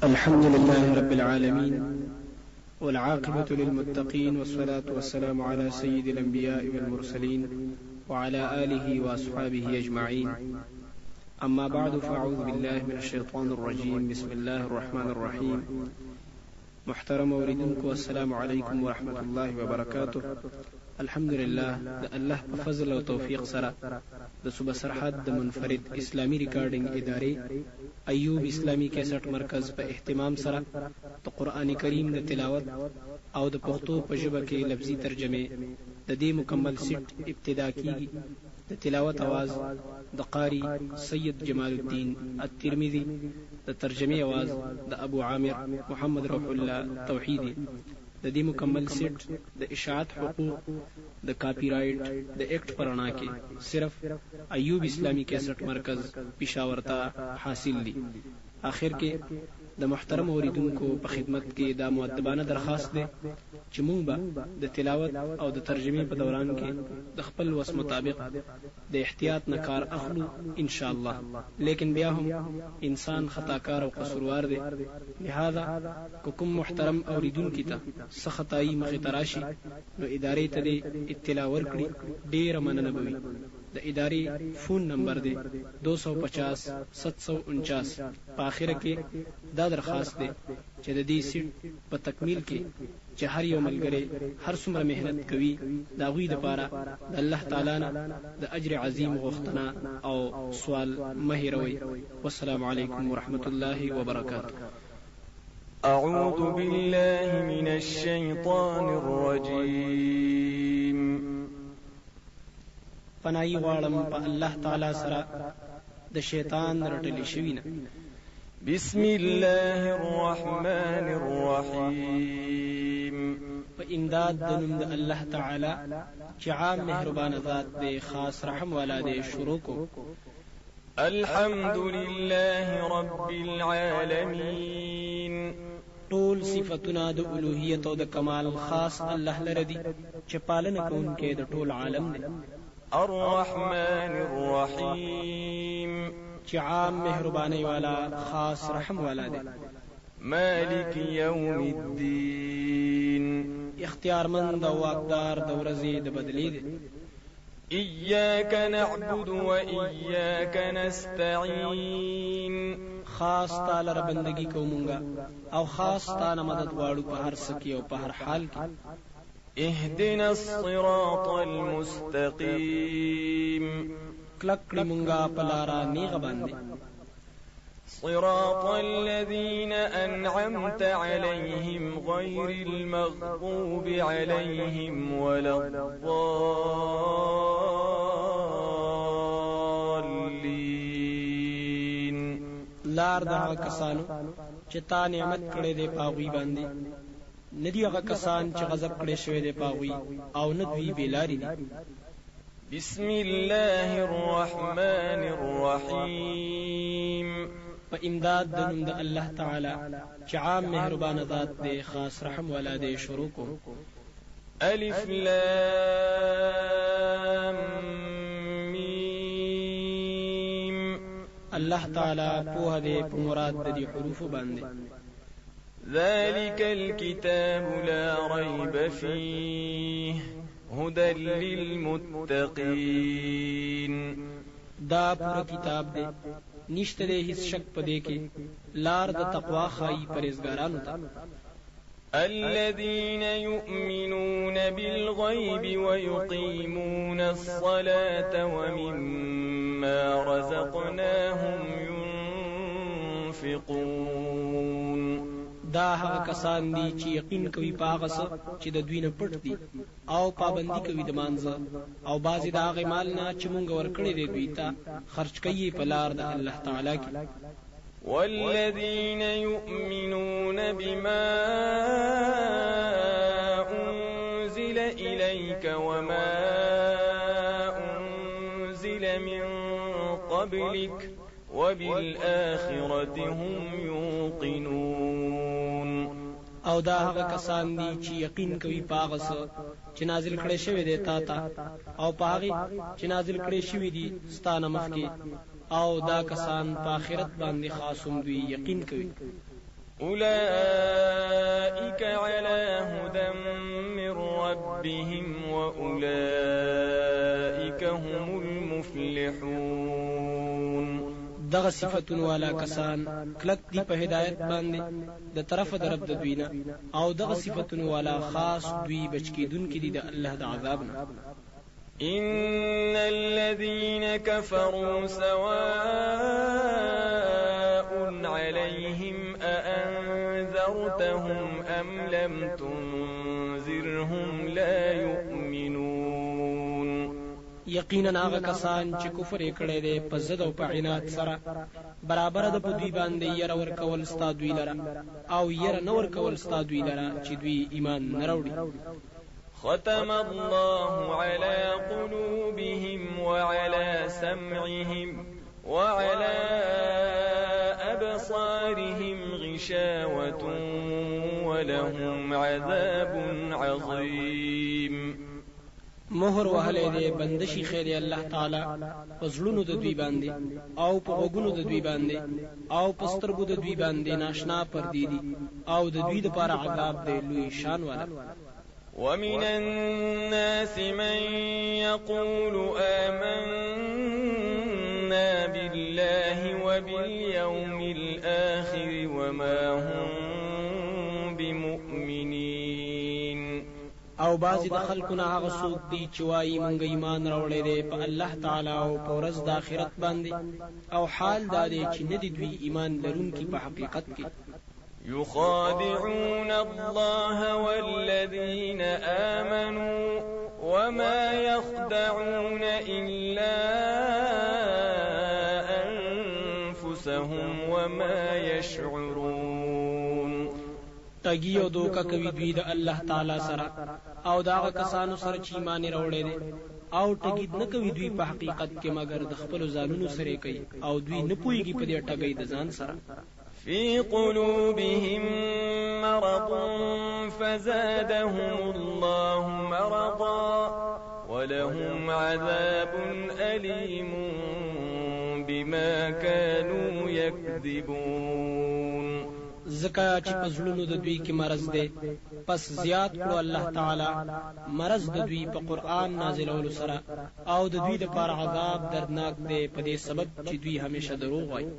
الحمد لله رب العالمين والعاقبة للمتقين والصلاة والسلام على سيد الأنبياء والمرسلين وعلى آله وأصحابه أجمعين. أما بعد فأعوذ بالله من الشيطان الرجيم. بسم الله الرحمن الرحيم. محترم اوریدونکو السلام علیکم ورحمۃ اللہ وبرکاتہ. الحمدلله د الله په فضل او توفیق سره د صوبه سرحد د منفرد اسلامی ریکارډینګ ادارې ایوب اسلامی کیسټ مرکز په اهتمام سره د قران کریم د تلاوت او د پښتو په ژبه کې لفظي ترجمه د دې مکمل سیټ ابتدا کیږي. د تلاوت आवाज د قاری سید جمال الدین الترمذی، د ترجمه आवाज د ابو عامر محمد روح الله توحیدی. د دې مکمل سیټ د اشاعت حقوق د کاپی رائټ د ایکټ پرانا کې صرف ایوب اسلامی کیسټ مرکز پېښور ته حاصل دي. آخر کې د محترم اوریدونکو په خدمت کې دا مؤدبانه درخواست ده چې مونږ به د تلاوت او د ترجمه په دوران کې د خپل وس مطابق د احتیاط نه کار اخلو ان شاء الله، لیکن بیا هم انسان خطاکار او قصوروار دی. لہذا کوم محترم اوریدونکو ته څه خطای مخې تراشي نو ادارې ته د اطلاع ورکړي ډیر مننه بوي. د ادارې فون نمبر دی 250 749. په اخر کې دا درخواست دی چې د دې سیټ په تکمیل کې چې هر یو ملګری هر څومره مهنت کوي دا غوي د پاره د الله تعالی نه د اجر عظیم غوښتنه او سوال مهیروي. والسلام علیکم ورحمت الله وبرکاته. أعوذ بالله من الشيطان الرجيم. پناهي غواړم په الله تعالی سره د شیطان رټل شوی نه. بسم الله الرحمن الرحيم. په امداد د نوم د الله تعالی چې عام مهربان ذات دی، خاص رحم والا دی. شروع کو. الحمد لله رب العالمين. ټول صفاتونه د الوهیت او د کمال خاص الله لره دي چې پالنه کوونکی د ټول عالم دی. الرحمن الرحيم. چې عام مهرباني والا خاص رحم والا دی. مالك يوم الدين. اختیارمند او واقدار د ورځې د بدلې دی. إياك نعبد وإياك نستعين. خاص تعالی ر بندگی کومونګه او خاص تعالی مدد غواړو په هر څه کې او په هر حال کې. اهدنا الصراط المستقيم. کلک کړي مونږه په لارا نیغه باندې. صراط الذين أنعمت عليهم غير المغضوب عليهم ولا الضالين. لار دغه کسانو چې تا نعمت کړې دې پاغوي باندې، ندی هغه کسان چې غضب کړي شوی دې پاغوي او ندوی بیلاری دي. بسم الله الرحمن الرحيم. په امداد د نوم د الله تعالی چې عام مهربان ذات دی، خاص رحم والا دی. شروع کو. الف لام میم. الله تعالی په دې په مراد د دې حروف باندې. ذلك الكتاب لا ريب فيه هدى للمتقين. دا پورا کتاب دی، نشته دې هیڅ شک پدې کې، لار د تقوا خای پرهیزګارانو ته. الذين يؤمنون بالغيب ويقيمون الصلاة ومما رزقناهم ينفقون. دا هغه کسان دي چې یقین کوي په هغه څه چې د دوی نه پټ دي او پابندي کوي د مانځه او بعضې د هغې مال نه چې مونږ ورکړی دی دوی ته خرج کوي په لار د الله تعالی کې. والذين يؤمنون بما أنزل إليك وما أنزل من قبلك وبالآخرة هم يوقنون. او دا هغه کسان دي چې یقین کوي په هغه څه چې نازل کړی شوی دی تا ته او په هغې چې نازل کړی شوي دي ستا نه مخکې، او دا کسان په آخرت باندې خاص هم دوی یقین کوي. أولئك على هدى من ربهم وأولئك هم المفلحون. دغه صفاتون والا کسان کلک دی په هدایت باندې د طرف درب د دوی نه، او دغه صفاتون والا خاص دوی بچکیدون کې دي د الله د عذاب نه. إن الذين كفروا سواء عليهم أأنذرتهم أم لم تنذرهم لا يؤمنون. یقینا هغه کسان چې کفر یې کړی دی په ضد او په عناد سره برابر ده په دوی باندې یره ورکول ستا دوی لره او یره نه ورکول ستا دوی لره چې دوی ایمان نه راوړي. ختم الله على قلوبهم وعلى سمعهم وعلى أبصارهم غشاوة ولهم عذاب عظيم. مهر وهلې دې بندشي خیر الله تعالی پزړونو د دوی باندې او په وګونو د دوی باندې او په سترګو د دوی باندې ناشنا پردي دي او د دوی لپاره عذاب دی لوی شان والا. ومن الناس من يقول آمنا بالله وباليوم الآخر وما هم بمؤمنين. او بعضی د خلکونه هغه څوک دي چې وایي مونږ ایمان راوړی دی په الله تعالی او په ورځ د آخرت باندې، او حال دا دی چې نه دي دوی ایمان لرونکي په حقیقت کې. يخادعون الله والذين آمنوا وما يخدعون إلا أنفسهم وما يشعرون. تګي او دوکا کوي دوی د الله تعالی سره او دا کسانو سره چې ایمان راوړي دي، او ټګي نه کوي دوی په حقیقت کې مگر د خپل ځانونو سره کوي او دوی نه پويږي په دې ټګي د ځان سره. في قلوبهم مرض فزادهم الله مرضا ولهم عذاب أليم بما كانوا يكذبون. زکا چې پزړونو د دوی کې مرض دی، پس زیات کړو الله تعالی مرض د دوی په قرآن نازلولو سره، او د دوی لپاره عذاب دردناک دی په دې سبب چې دوی همیشه دروغ وایي.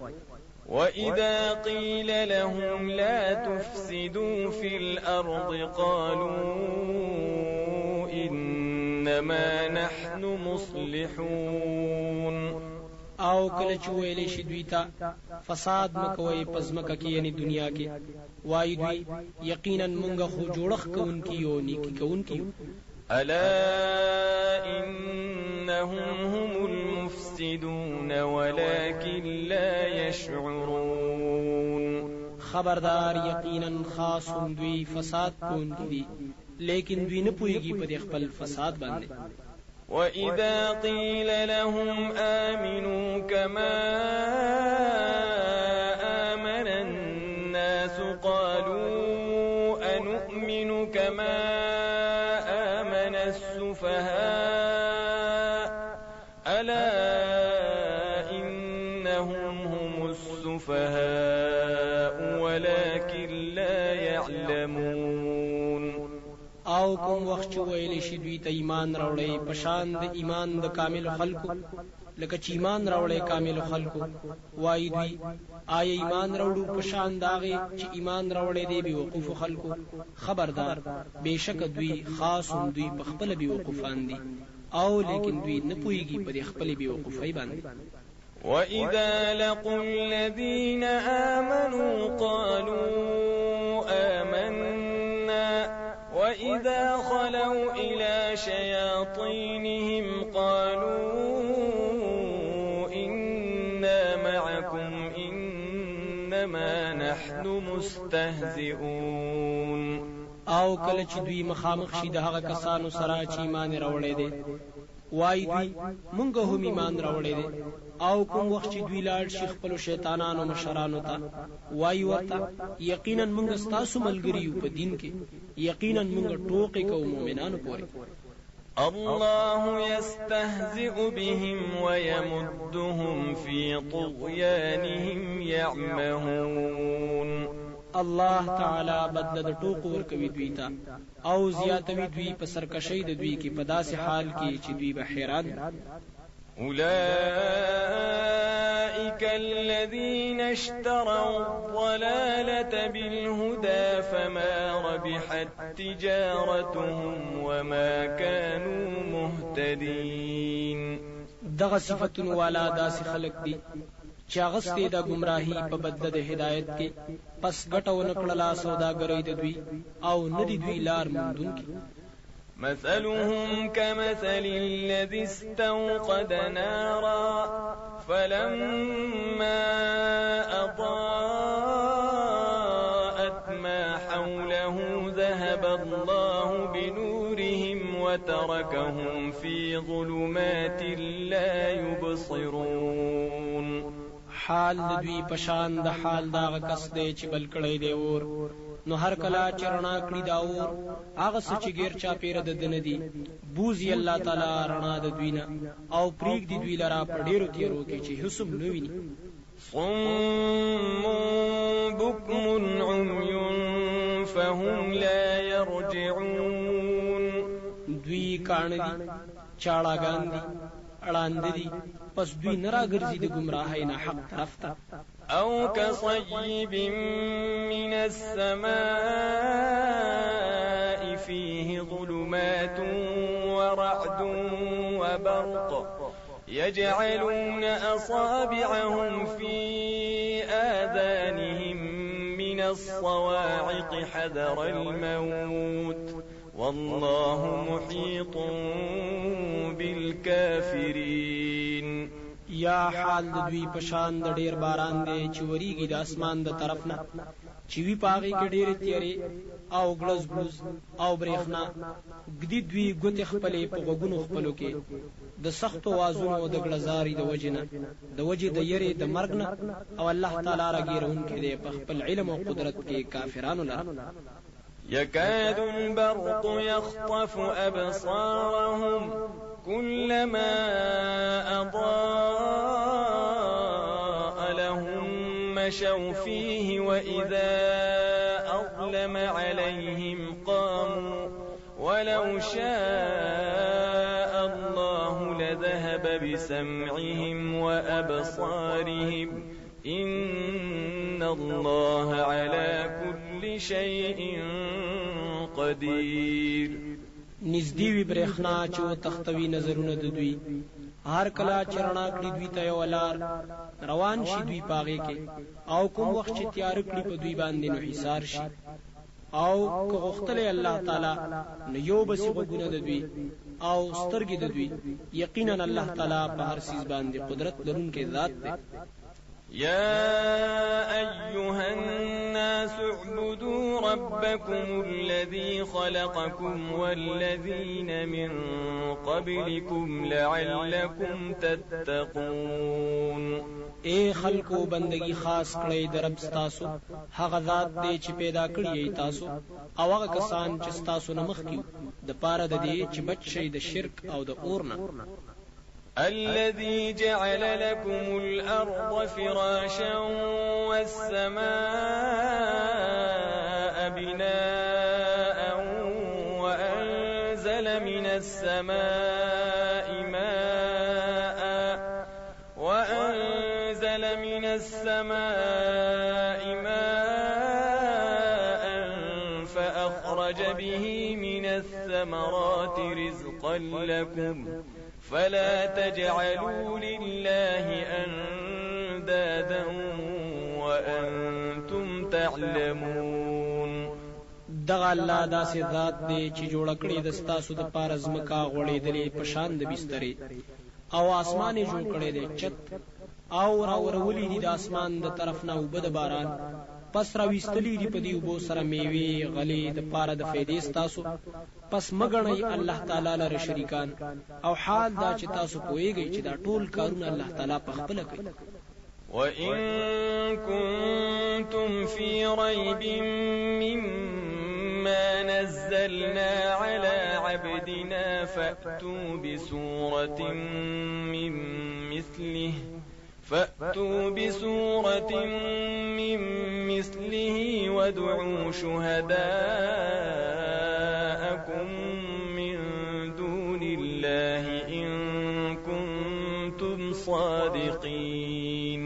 وإذا قيل لهم لا تفسدوا في الأرض قالوا إنما نحن مصلحون. او کله چې ویلې شي دوی ته فساد مکوئ پزمکه کې یعنی دنیا کې، وایي دوی یقینا مونږ خو جوړخ کوونکي یو نیکی کوونکي یو. ألا إنهم هم المفسدون ولكن لا يشعرون. خبردار یقینا خاص دوی فساد کوونکي دي لیکن دوی نه پوهیږي په خپل فساد باندې. وإذا قيل لهم آمنوا كما آمن الناس قالوا أنؤمن كما آمن السفهاء ألا إنهم هم السفهاء ولكن لا يعلمون. او کوم وخت چې ویلې شي دوی ته ایمان راوړی په شان د ایمان د کامل خلکو، لکه چې ایمان راوړی کامل خلکو، وایي دوی آیا ایمان راوړو په شان داغه چې ایمان راوړی دی بي وقوف خلکو. خبردار بهشکه دوی خاص دوی په خپل بي وقوفان دي، او لیکن دوی نه پوهیږي په خپل بي وقوفي باندې. وإذا لقوا الذين آمنوا قالوا آمنا وإذا خلوا إلى شياطينهم قالوا إنا معكم إنما نحن مستهزئون. او کله چې دوی مخامخ شي د هغه کسانو سره چې ایمان راوړی دي، وایي دوی مونږ هم ایمان راوړی دي. او کوم وخت چې دوی لاړ شي خپل شیطانانو مشرانو ته، وایي ورته یقینا مونږ ستاسو ملګری یو په دین کې، یقینا مونږ ټوکې کوو مؤمنانو پورې. الله يستهزئ بهم ويمدهم في طغيانهم يعمهون. الله تعالی بدل د ټوکو ورکوي دوی ته او زیاتوي دوی په سرکشۍ د دوی کې په داسې حال کې چې دوی به حیران. أولئك الذين اشتروا الضلالة بالهدى فما ربحت تجارتهم وما كانوا مهتدين. دغه صفتونو والا داسې خلق دي چې اغستې د گمراهی په بدله د هدایت کې پس ګټه ونه کړله سوداګرۍ د دوی او نه دي دوی لار موندونکي. مثلهم كمثل الذي استوقد نارا فلما أضاءت ما حوله ذهب الله بنورهم وتركهم في ظلمات لا يبصرون. حال د دوی پشان د حال داغه کس دی چې بل کړی دی اور، نو هر کله چې رڼا کړي دا اور هغه څه چې غیر چا پیره د دنه دي بوزي الله تعالی رڼا د دوی نه او پریک دی دوی لرا په ډیرو تیرو کې چې حسم نه ویني. صم بكم عمي فهم لا يرجعون. دوی کان دي چاړاګان دي اړاند دي پس دوی نه راګرځي د گمراهۍ نه حق طرف ته. أو كصيب من السماء فيه ظلمات ورعد وبرق يجعلون أصابعهم في آذانهم من الصواعق حذر الموت والله محيط بالكافرين. یا حال د دوی پشان د ډیر باران دی چې وریږي د اسمان د طرف نه چې وی پاغي کې ډیر تیری او ګلز بلز او برېښنا ګدي دوی ګوت خپلې په غوګونو خپلو کې د سخت وازونو د ګلزاري د وجنه د وجه د یری د مرګ نه او الله تعالی راګیرون کې دی په خپل علم او قدرت کې کافرانو لپاره. يكاد البرق يخطف أبصارهم كلما أضاء لهم مشوا فيه وإذا أظلم عليهم قاموا ولو شاء الله لذهب بسمعهم وأبصارهم إن الله على كل شيء قدير. نزدې وی برېښنا چې و تختوي نظرونه د دوی هر کله چې رڼا کړي دوی ته یو لار روان شي دوی پاغې کې او کوم وخت چې تیار کړي په دوی باندې نو حصار شي او که غختله الله تعالی نو یو بس وګونه د دوی او سترګې د دوی. یقینا الله تعالی په هر څه باندې قدرت لرونکی ذات دی. يا أيها الناس اعبدوا ربكم الذي خلقكم والذين من قبلكم لعلكم تتقون. اے خلقو بندگی خاص کړی د رب ستاسو هغه ذات دی چې پیدا کړی تاسو او هغه کسان چې تاسو نه مخکې د پاره د دې چې بچ شي د شرک او د اور نه. الذي جعل لكم الأرض فراشا والسماء بناء وأنزل من السماء ماء فأخرج به من الثمرات رزقا لكم فلا تجعلوا لله أندادا وأنتم تعلمون. دغه الله داسې ذات دی چې جوړ کړی د ستاسو د پاره ځمکه غوړېدلې په شان د بسترې او اسمان یې جوړ کړی دی چت او راورولې دي د اسمان د طرف نه وبد باران پس راويستلې دي په دې وبو سره میوه غلې د پاره د فائدې ستاسو پس مګنئ الله تعالی لره شریکان او حال دا چې تاسو پوهیږئ چې دا ټول کارونه الله تعالی په خپل کوي. وَإِن كُنتُمْ فِي رَيْبٍ مِّمَّا نَزَّلْنَا عَلَىٰ عَبْدِنَا فَأْتُوا بِسُورَةٍ مِّن فأتوا بسورة من مثله وادعوا شهداءكم من دون الله إن كنتم صادقين.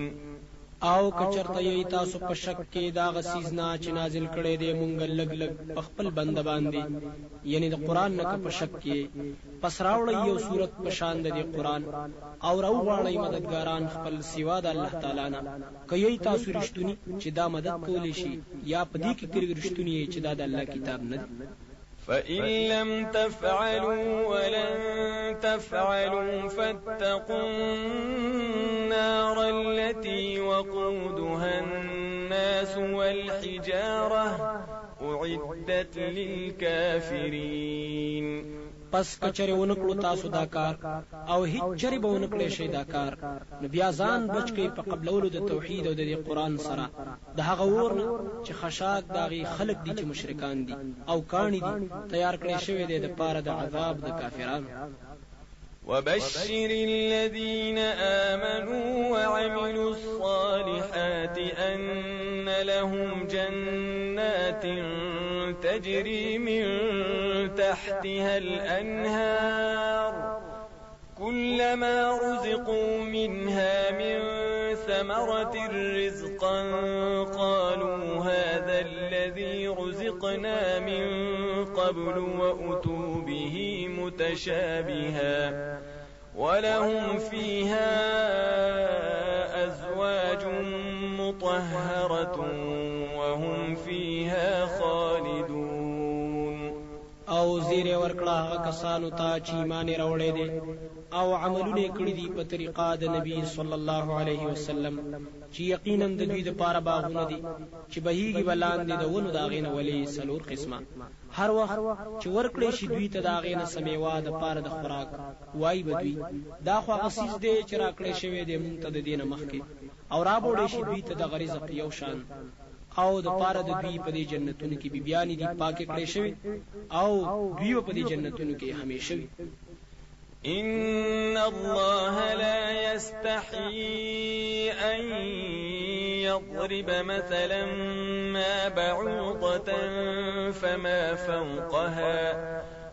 او کچرته یی تاسو په شک کې دا غسیز نه چې نازل کړي دی مونږ لګ لګ خپل بنده باندې یعنی د قران نه په شک کې پس راوړی یو صورت په شان د قران او راوړی مددګاران خپل سیوا د الله تعالی نه کوي تاسو رښتونی چې دا مدد کولی شي یا په دې کې کوي رښتونی چې دا د الله کتاب نه دی. فإن لم تفعلوا ولن تفعلوا فاتقوا النار التي وقودها الناس والحجارة أعدت للكافرين. پس کچره ونکړو تاسو دا کار او هیڅ چری به ونکړې شي دا کار نو بیا ځان بچ کې په قبلولو د توحید او د قران سره د هغه ورنه چې خشاک داغي خلق دي چې مشرکان دي او کانی دي تیار کړی شوی دی د پاره د عذاب د کافرانو. وبشر الذين آمنوا وعملوا الصالحات أن لهم جنات تجري من تحتها الأنهار كلما رزقوا منها من ثمرة رزقا قالوا هذا الذي رزقنا من قبل وأتوا به متشابها ولهم فيها أزواج مطهرة وهم فيها خالدون. او زیر ورکړه هغه کسانو ته چې ایمان راوړی دي او عملونه کړی دي په طریقه د نبی صلی الله علیه وسلم چې یقینا د دوی د پاره باغونه دي چې بهیږي بلاندې د ونو داغینه ولی سلور قسمه هر وخت چې ورکړی شي دوی ته داغینه سمیوا د پاره د خوراک وای بدوی دا خو غسیز دی چې راکړی شوی دی مونږ ته د دینه مخکې او را بوړی شي دوی ته د غریزه یو شان او د پاره د دوی په دې جنتونو کې بیان دي پاکه کړی شوی او دوی په دې جنتونو کې همیشه وي. إن الله لا يستحيي أن يضرب مثلا ما بعوضة فما فوقها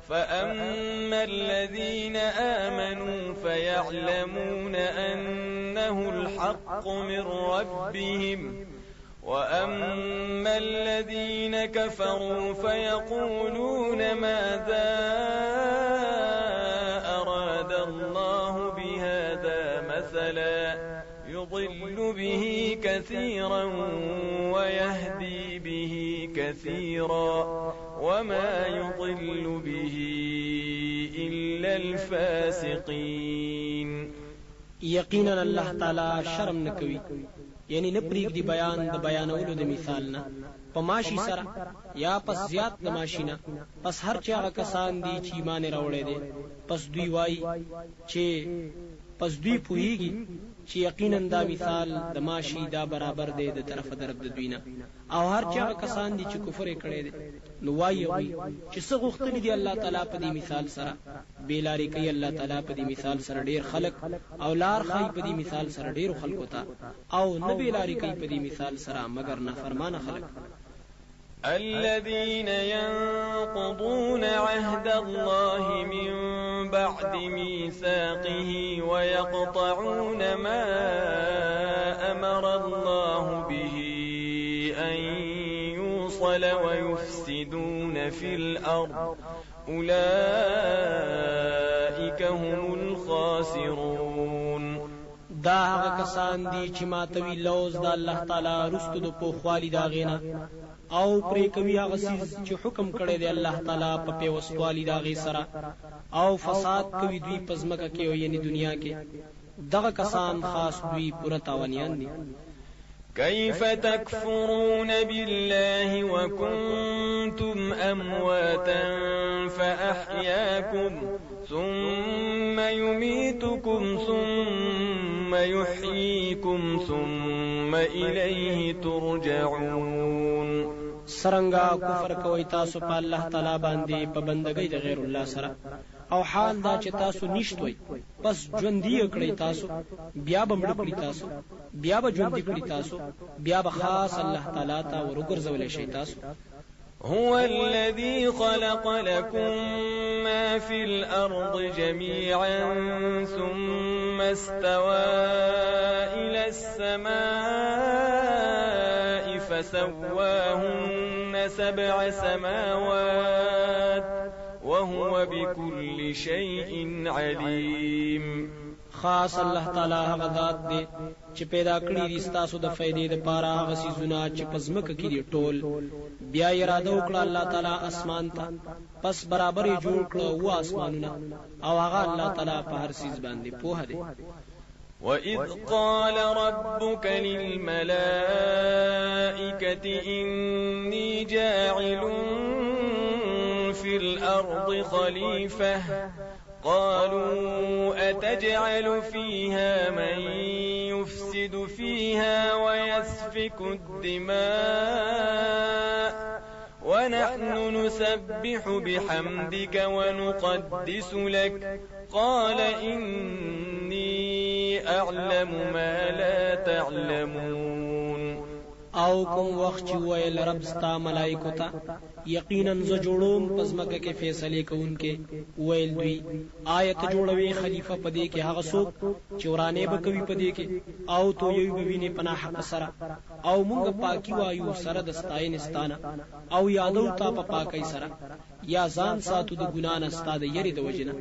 فأما الذين آمنوا فيعلمون أنه الحق من ربهم وأما الذين كفروا فيقولون ماذا أراد الله بهذا مثلا يضل به كثيرا ويهدي به كثيرا وما يضل به إلا الفاسقين. يقينا الله تعالى شرم نكوي یعنی نپریک دی بیان د بیانولو د مثال نه پماشي سره یا پس زیات د ماشینه پس هر چا کسان دي چې ایمان راوړي دي پس دوی وای چې پس دوی پوهیږي چې یقینا دا مثال د ماشي دا برابر دی د طرف درب د دوی نه او هر چا کسان دي چې کفر کړي دي نو وای چې څه غوښتنې دي الله تعالی په دې مثال سره بیلاری کوي الله تعالی په دې مثال سره ډیر خلق او لار خای په دې مثال سره ډیر خلق وتا او نه بیلاری کوي په دې مثال سره مگر نافرمانه خلق. الذين ينقضون عهد الله من بعد ميثاقه ويقطعون ما أمر الله به أن يوصل ويفسدون في الأرض أولئك هم الخاسرون. دا هغه کسان دي چې ماتوي لوز د الله تعالی رستو د پوخوالي دا غینا او پرې کوي هغه سیز چې حکم کړی دی الله تعالی په پیوستوالي دا غي سره او فساد کوي دوی پزمکه کې او یعنی دنیا کې دغه کسان خاص دوی پوره تاوانیان دي. كيف تكفرون بالله وكنتم أمواتا فأحياكم ثم يميتكم ثم يحييكم ثم إليه ترجعون. سرنګا کفر کوي تاسو په الله تعالی باندې په بندګۍ د غیر الله سره او حال دا چې تاسو نشټوي پس ژوندۍ کړی تاسو بیا به مړ کړی تاسو بیا به ژوندۍ کړی تاسو بیا به خاص الله تعالی ته ورګرځول شي تاسو. هو الذي خلق لكم ما في الأرض جميعا ثم استوى إلى السماء فسواهن 7 سماوات وهو بكل شيء عليم. خاص الله تعالی هغه ذات دی چې پیدا کړی دي تاسو د فائدې لپاره هغه سيزونه چې پزمکه کې دي ټول. بیا اراده وکړه الله تعالی اسمان ته پس برابر یې جوړ کړو و اسمانونه او هغه الله تعالی په هر سيز باندې پوهه دی. وَإِذْ قَالَ رَبُّكَ لِلْمَلَائِكَةِ إِنِّي جَاعِلٌ فِي الْأَرْضِ خَلِيفَةً قالوا أتجعل فيها من يفسد فيها ويسفك الدماء ونحن نسبح بحمدك ونقدس لك قال إني أعلم ما لا تعلمون. او کوم وخت چې ویل رب ستا ملائکو ته یقینا ز جوړوم پزمکه کې فیصله کوونکې ویل دوی آیت جوړوي خلیفہ پدې کې هغه څوک چې ورانه به کوي پدې کې او تو یو به ویني پناه حق سره او مونږ پاکي وایو سره د ستاینستانه او یادو تا په پاکي سره یا ځان ساتو د ګنا نه ستاده یری د وجنه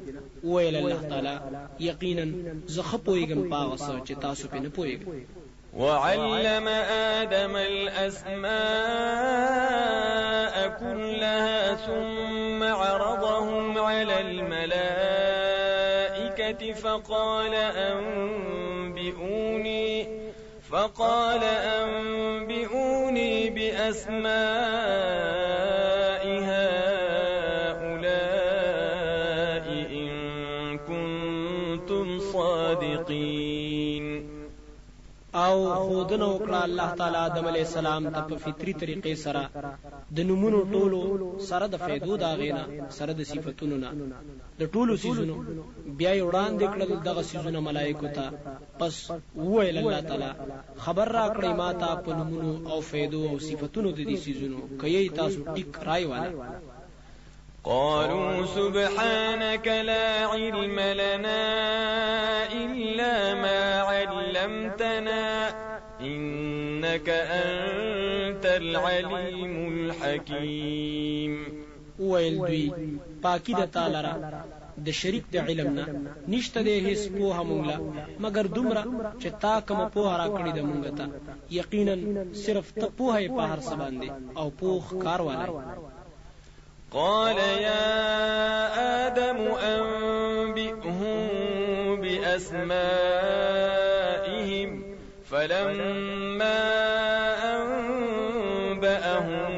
ویل الله تعالی یقینا زه خپويګم پاغه څه چې تاسو په نه پويګم. وعلم آدم الأسماء كلها ثم عرضهم على الملائكة فقال أنبئوني بأسماء هؤلاء إن كنتم صادقين. او خودنه وکړه الله تعالی آدم علیہ السلام ته په فطری طریقې سره د نمونو ټولو سره د فائدو دا غینا سره د صفاتونو نه د ټولو سيزونو بیا وړاندې کړل دغه سيزونه ملائکه ته پس ویل الله تعالی خبر را کړی ما ته په نمونو او فائدو او صفاتونو د دې سيزونو کوي تاسو ټیک راي والا. قالوا سبحانك لا علم لنا إلا ما علمتنا إنك أنت العليم الحكيم. ویل دوی پاکی د تعالی را د شریک د علمنا نشته د هیڅ پوها مونږه مگر دومره چې تا کوم پوها را کړی د مونږ ته یقینا صرف ته پوها په هر څه باندې او پوخ کار والای. قال يا آدم أنبئهم بأسمائهم فلما أنبأهم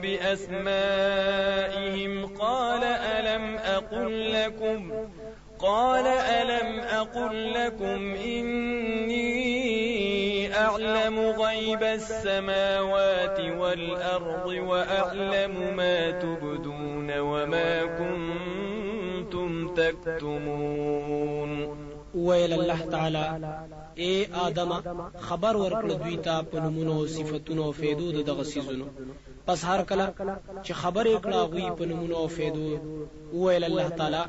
بأسمائهم قال ألم أقل لكم إني أعلم غيب السماوات والأرض وأعلم ما تبدون وما كنتم تكتمون. ویل الله تعالی اے آدم خبر ورکړه دوی ته په نمونو صفاتونو فیدو دغه سيزونو پس هر کله چې خبرې کړه غوي په نمونو او فیدو ویل الله تعالی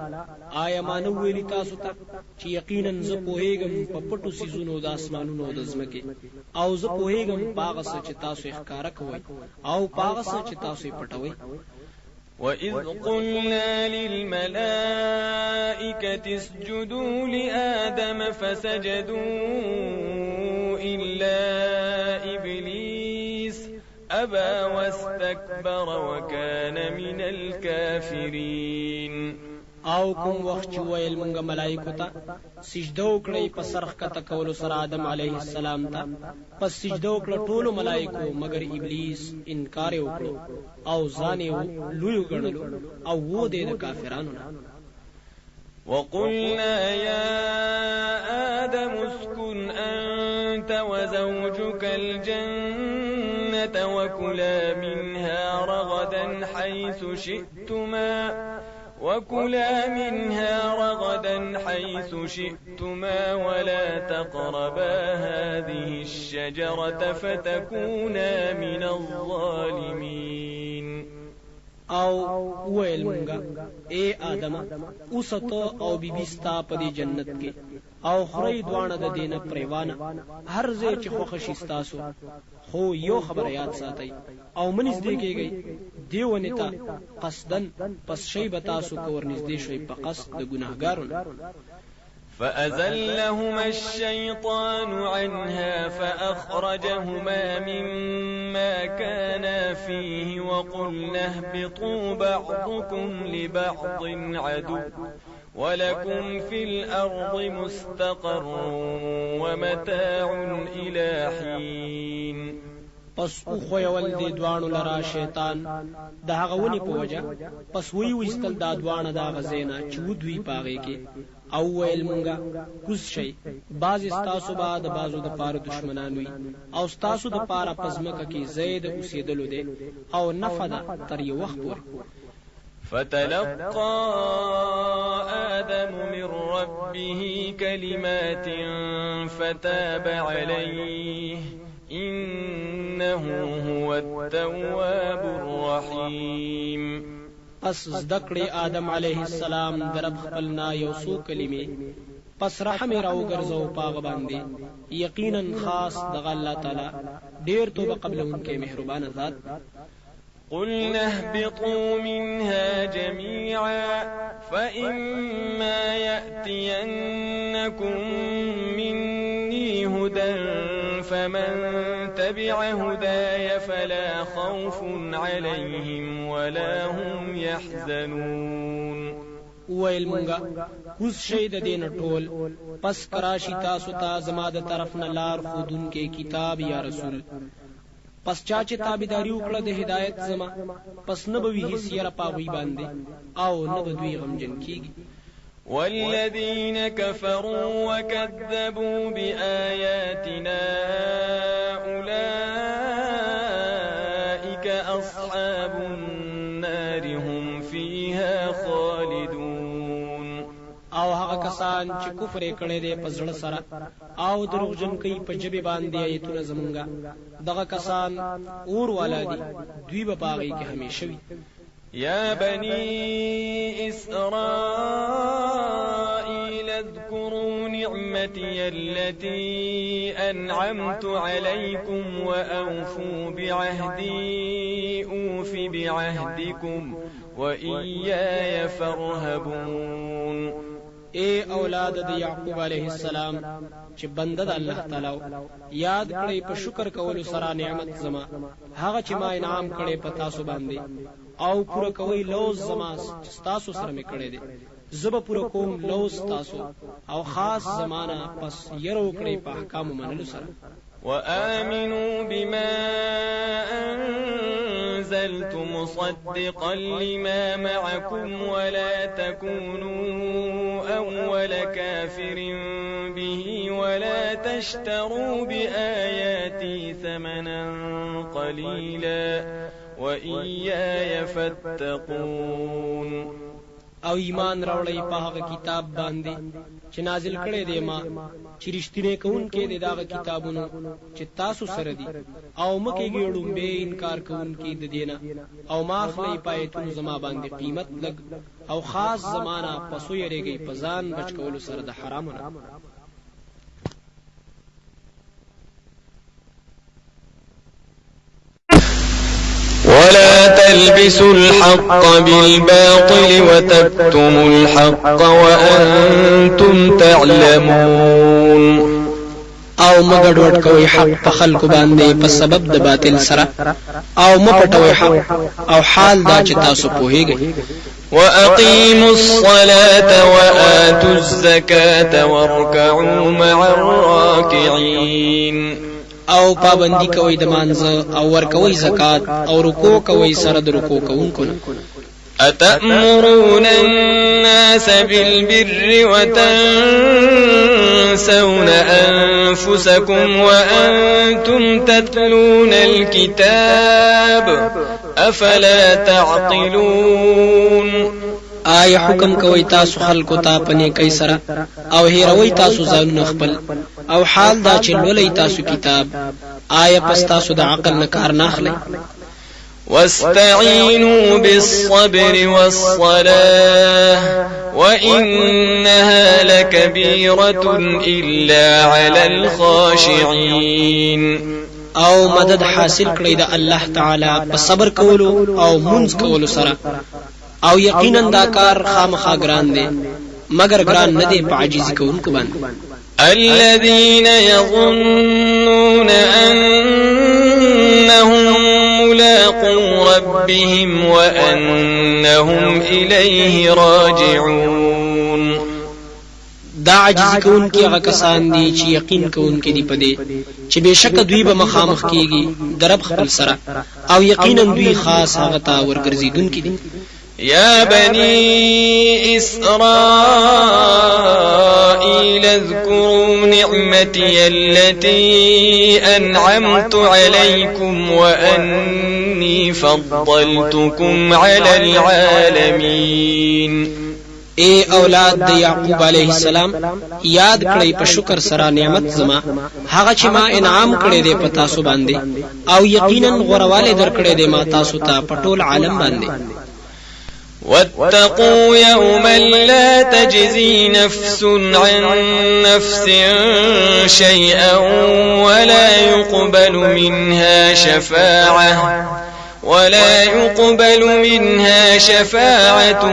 آیا مانو ویلی تاسو ته چې یقینا زه پوهیږم په پټو سيزونو د اسمانونو د زمکه او زه پوهیږم پاغه څه چې تاسو ښکارا کوي او پاغه څه چې تاسو پټوي. وَإِذْ قُلْنَا لِلْمَلَائِكَةِ اسْجُدُوا لِآدَمَ فَسَجَدُوا إِلَّا إِبْلِيسَ أَبَى وَاسْتَكْبَرَ وَكَانَ مِنَ الْكَافِرِينَ. او کوم وخت چې ویل مونږه ملائکه ته سجده وکړي په سرخ کته کول سره آدم علیه السلام ته پس سجده وکړه ټول ملائکه مگر ابلیس انکار وکړو او ځان یې لوی ګڼلو او و دې د کافرانو نه. وقلنا يا آدم اسكن أنت وزوجك الجنة وكلا منها رغدا حيث شئتما وكلا منها رغدا حيث شئتما ولا تقربا هذه الشجرة فتكونا من الظالمين. او ویل مونگا اے آدم اوسطو او بیبی ستا پدی جنت کې او خوري دوانه د دینه پریوانه هر ځای چې خوښ شي ستاسو، خو یو خبر یاد ساتئ او منځ دی کېږي دیونه تا قصدن پس شی بتاسو کور نږدې شوي په قصد د ګناهګارونو. فأزلهما الشيطان عنها فأخرجهما مما كانا فيه وقلنا اهبطوا بعضكم لبعض عدو ولكم في الأرض مستقر ومتاع إلى حين. پس او خویول دی دوانو لرا شیطان د هغه ونی په وجه، پس وی وستل دا دوانه دا غزینا چې ودوی پاغه کې او ویل مونږه کوز شي باز استاسو بعد بازو د پاره دشمنان وي او استاسو د پاره پزمکه کې زید اوسېدلو دي او نفدا تر یو وخت پورې. فتلقى آدم من ربه كلمات فتاب عليه إنه هو التواب الرحيم. پس زدکړی آدم علیه السلام درب خپلنا یو څو کلمې، پس رحم راو ګرځاو پاغ باندې، یقینا خاص دغه الله تعالی ډیر توبه قبلونکې مهربان ذات. قلنا اهبطوا منها جميعا فإما يأتينكم مني هدى فمن تبع هداي فلا خوف عليهم ولا هم يحزنون. ویل مونږه کوز شي د دین ټول، پس کراشي تاسو ته زما د طرف نه لار خودون کې کتاب یا رسول، پس چا چې تابعداري وکړه د هدایت زما، پس نه به وي هیڅ یره پاغوي باندې او نه به دوی غمجن کیږي. والذين كفروا وكذبوا بآياتنا أولئك أصحاب النار هم فيها خالدون. او هغه کسان چې کفر کړي دي په ځړ سره او دروغجن کوي په جبه باندې ایتونه زمونږه، دغه کسان اور والا دي، دوی به باغی کې همیشه وي. يا بني إسرائيل اذكروا نعمتي التي أنعمت عليكم وأوفوا بعهدي أوف بعهدكم وإياي فارهبون. اے اولاد د یعقوب علیہ السلام چې بنده د الله تعالی یاد کړئ په شکر کولو سره نعمت زما هغه چې ما انعام کړي په تاسو باندې او پوره کوي لوز زما تاسو سره مې کړي دي، زب پوره کوم لوز تاسو او خاص زمانہ پس يرو کړي په احکام منلو سره. وآمنوا بما أنزلت مصدقا لما معكم ولا تكونوا أول كافر به ولا تشتروا بآياتي ثمنا قليلا وإياي فاتقون. او ایمان راوړی په هغه کتاب باندې چې نازل کړی دی ما، چې رښتینی کوونکې دی دغه کتابونو چې تاسو سره دي، او مکه ګړو به انکار کوونکې د دینه، او ما خلای پایتون زما باندې قیمت لګ او خاص زمانہ پسو یریږي په ځان بچ کولو سره د حرامونه. ولا تلبسوا الحق بالباطل وتكتموا الحق وأنتم تعلمون. او مګډوډ کوي حق په خلکو باندې په سبب د باطل سره، او مپټوي حق او حال دا چې تاسو پوهیږئ. وأقيموا الصلاة وآتوا الزكاة واركعوا مع الراكعين. او پابندی کوي د مانځه او ور کوي زکات او رکوع کوي سره د رکوع کوونکو. أتأمرون الناس بالبر وتنسون أنفسكم وأنتم تتلون الكتاب أفلا تعقلون. آیا حکم کوي تاسو خلکو ته پنه کوي سره او هیروي تاسو ځانونه خپل او حال دا چې ولې تاسو کتاب آیا پس تاسو د عقل نه کار نه اخلي واستعينوا بالصبر والصلاة وإنها لكبيرة إلا على الخاشعين او مدد حاصل کړی د الله تعالی په صبر کولو او منځ کولو سره او یقینا دا کار خامخا ګران دی مگر ګران نه دی په عاجزي کوونکو باندې الذين يظنون أنهم ملاقو ربهم وأنهم إليه راجعون دا عجز کون کی هغه کسان دي چې یقین کون کې دي پدې چې بشک دوی به مخامخ کیږي درب خپل سره او یقینا دوی خاص هغه تا ورګرځیدون کې دي يا بني إسرائيل اذكروا نعمتي التي أنعمت عليكم وأني فضلتكم على العالمين اے اولاد د یعقوب علیہ السلام یاد کړئ په شکر سره نعمت زما هغه چې ما انعام کړی دی په تاسو باندې او یقینا غورواله درکړی دی ما تاسو ته په ټول عالم باندې واتقوا يوما لا تجزي نفس عن نفس شيئا ولا يقبل منها شفاعة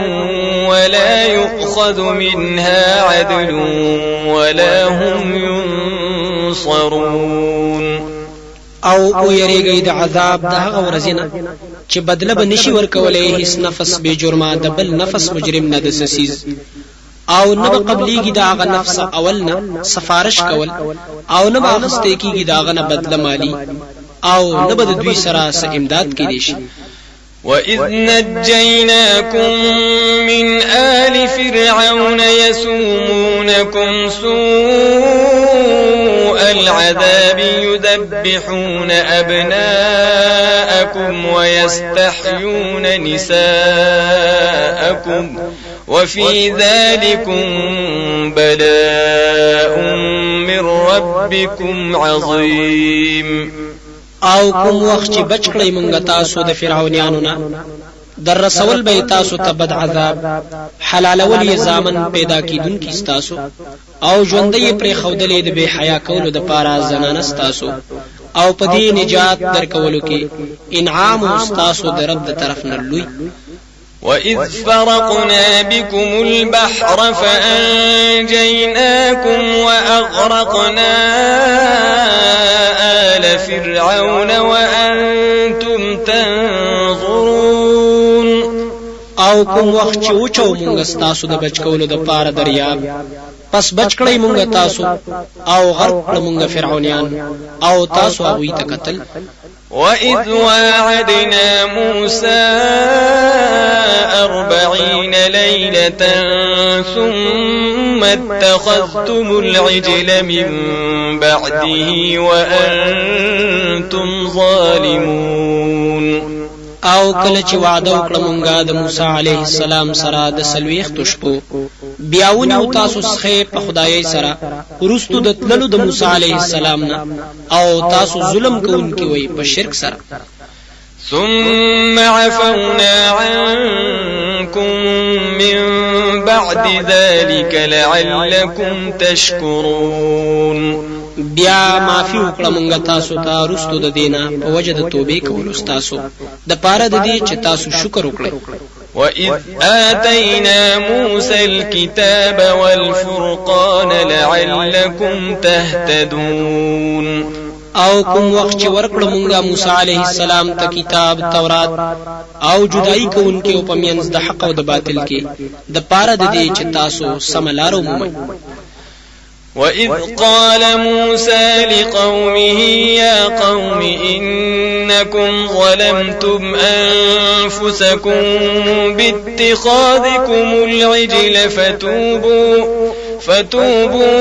ولا يؤخذ منها عدل ولا هم ينصرون او یریږي د عذاب د هغه ورځې چې بدله به نشي ورکولای هیڅ نفس به جرمه د بل نفس مجرم نه د سسیز او نه به قبليږي د هغه نفس اولنه سفارش کول او نه به اخستې کیږي د هغه نه بدله مالی او نه به دوی سره امداد کړي شي وَإِذْ نَجَّيْنَاكُمْ مِنْ آلِ فِرْعَوْنَ يَسُومُونَكُمْ سُوءَ الْعَذَابِ يُذَبِّحُونَ أَبْنَاءَكُمْ وَيَسْتَحْيُونَ نِسَاءَكُمْ وَفِي ذَلِكُمْ بَلَاءٌ مِّن رَّبِّكُمْ عَظِيمٌ او کوم وخت چې بچ کړی مونږ تاسو د فرعونانو نه در رسول به تاسو ته بد عذاب حلالول یې زامن پیدا کیدونکي تاسو او ژوندۍ پر خودلې د بے حیا کولو د پاره زنانه تاسو او په دې نجات درکولو کې انعام تاسو د رب د طرف نه لوی وَإِذْ فَرَقْنَا بِكُمُ الْبَحْرَ فَأَنْجَيْنَاكُمْ وَأَغْرَقْنَا آلَ فِرْعَوْنَ وَأَنْتُمْ تَنْظُرُونَ او کوم وخت چې وچو مونږ تاسو د بچ کولو د پاره دریاب پس بچ کړی مونږ تاسو او غرق کړ مونږ فرعونیان او تاسو هغه ته قتل وَإِذْ وَاعَدْنَا مُوسَىٰ 40 لَيْلَةً ثُمَّ اتَّخَذْتُمُ الْعِجْلَ مِن بَعْدِهِ وَأَنْتُمْ ظَالِمُونَ او کله چې وعده وکړه مونږه د موسی عليه السلام سره د سلويخت شپو بیاونه تاسو څخه په خدای سره ورستو د تللو د موسی عليه السلام نه او تاسو ظلم کوونکی وي په شرک سره ثم عفونا عنكم من بعد ذلك لعلكم تشكرون بیا معافي وکړه مونږ تاسو ته رستو د دینه په وجه د توبې کولو تاسو د پاره د دې چې تاسو شکر وکړئ وَإِذْ آتَيْنَا مُوسَى الْكِتَابَ وَالْفُرْقَانَ لَعَلَّكُمْ تَهْتَدُونَ او کوم وخت چې ورکړه مونږه موسی عليه السلام ته کتاب تورات او جدای کوونکې او پمینځ د حق او د باطل کې د پاره د دې چې تاسو سملارو مومئ وَإِذْ قَالَ مُوسَى لِقَوْمِهِ يَا قَوْمِ إِنَّكُمْ ظَلَمْتُمْ أَنفُسَكُمْ بِاتِّخَاذِكُمُ الْعِجْلَ فتوبوا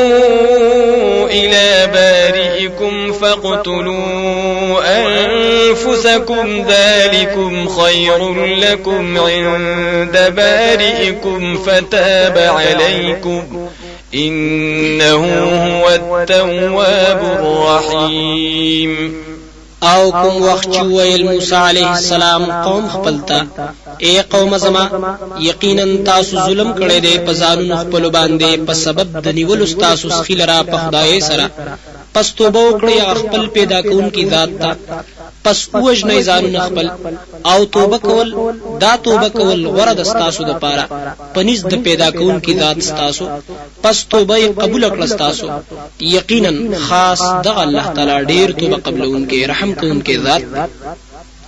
إلى بارئكم فاقتلوا أنفسكم ذلكم خير لكم عند بارئكم فتاب عليكم إنه هو التواب الرحيم. او کوم وخت چې ویل موسی علیه السلام قوم خپلتا اے قوم زما یقینا تاسو ظلم کړی دی په ځانونو خپل باندې په سبب د نیولو تاسو خلرا په خدای سره پس توبه وکړئ خپل پیدا کونکي ذات ته پس وجنه ځانونه خپل او توبه کول دا توبه کول غوړه د تاسو د پاره پنځ د پیدا کونکي ذات تاسو پس توبه قبول کړل تاسو یقینا خاص د الله تعالی ډیر توبه قبلونکي رحم کوونکي ذات.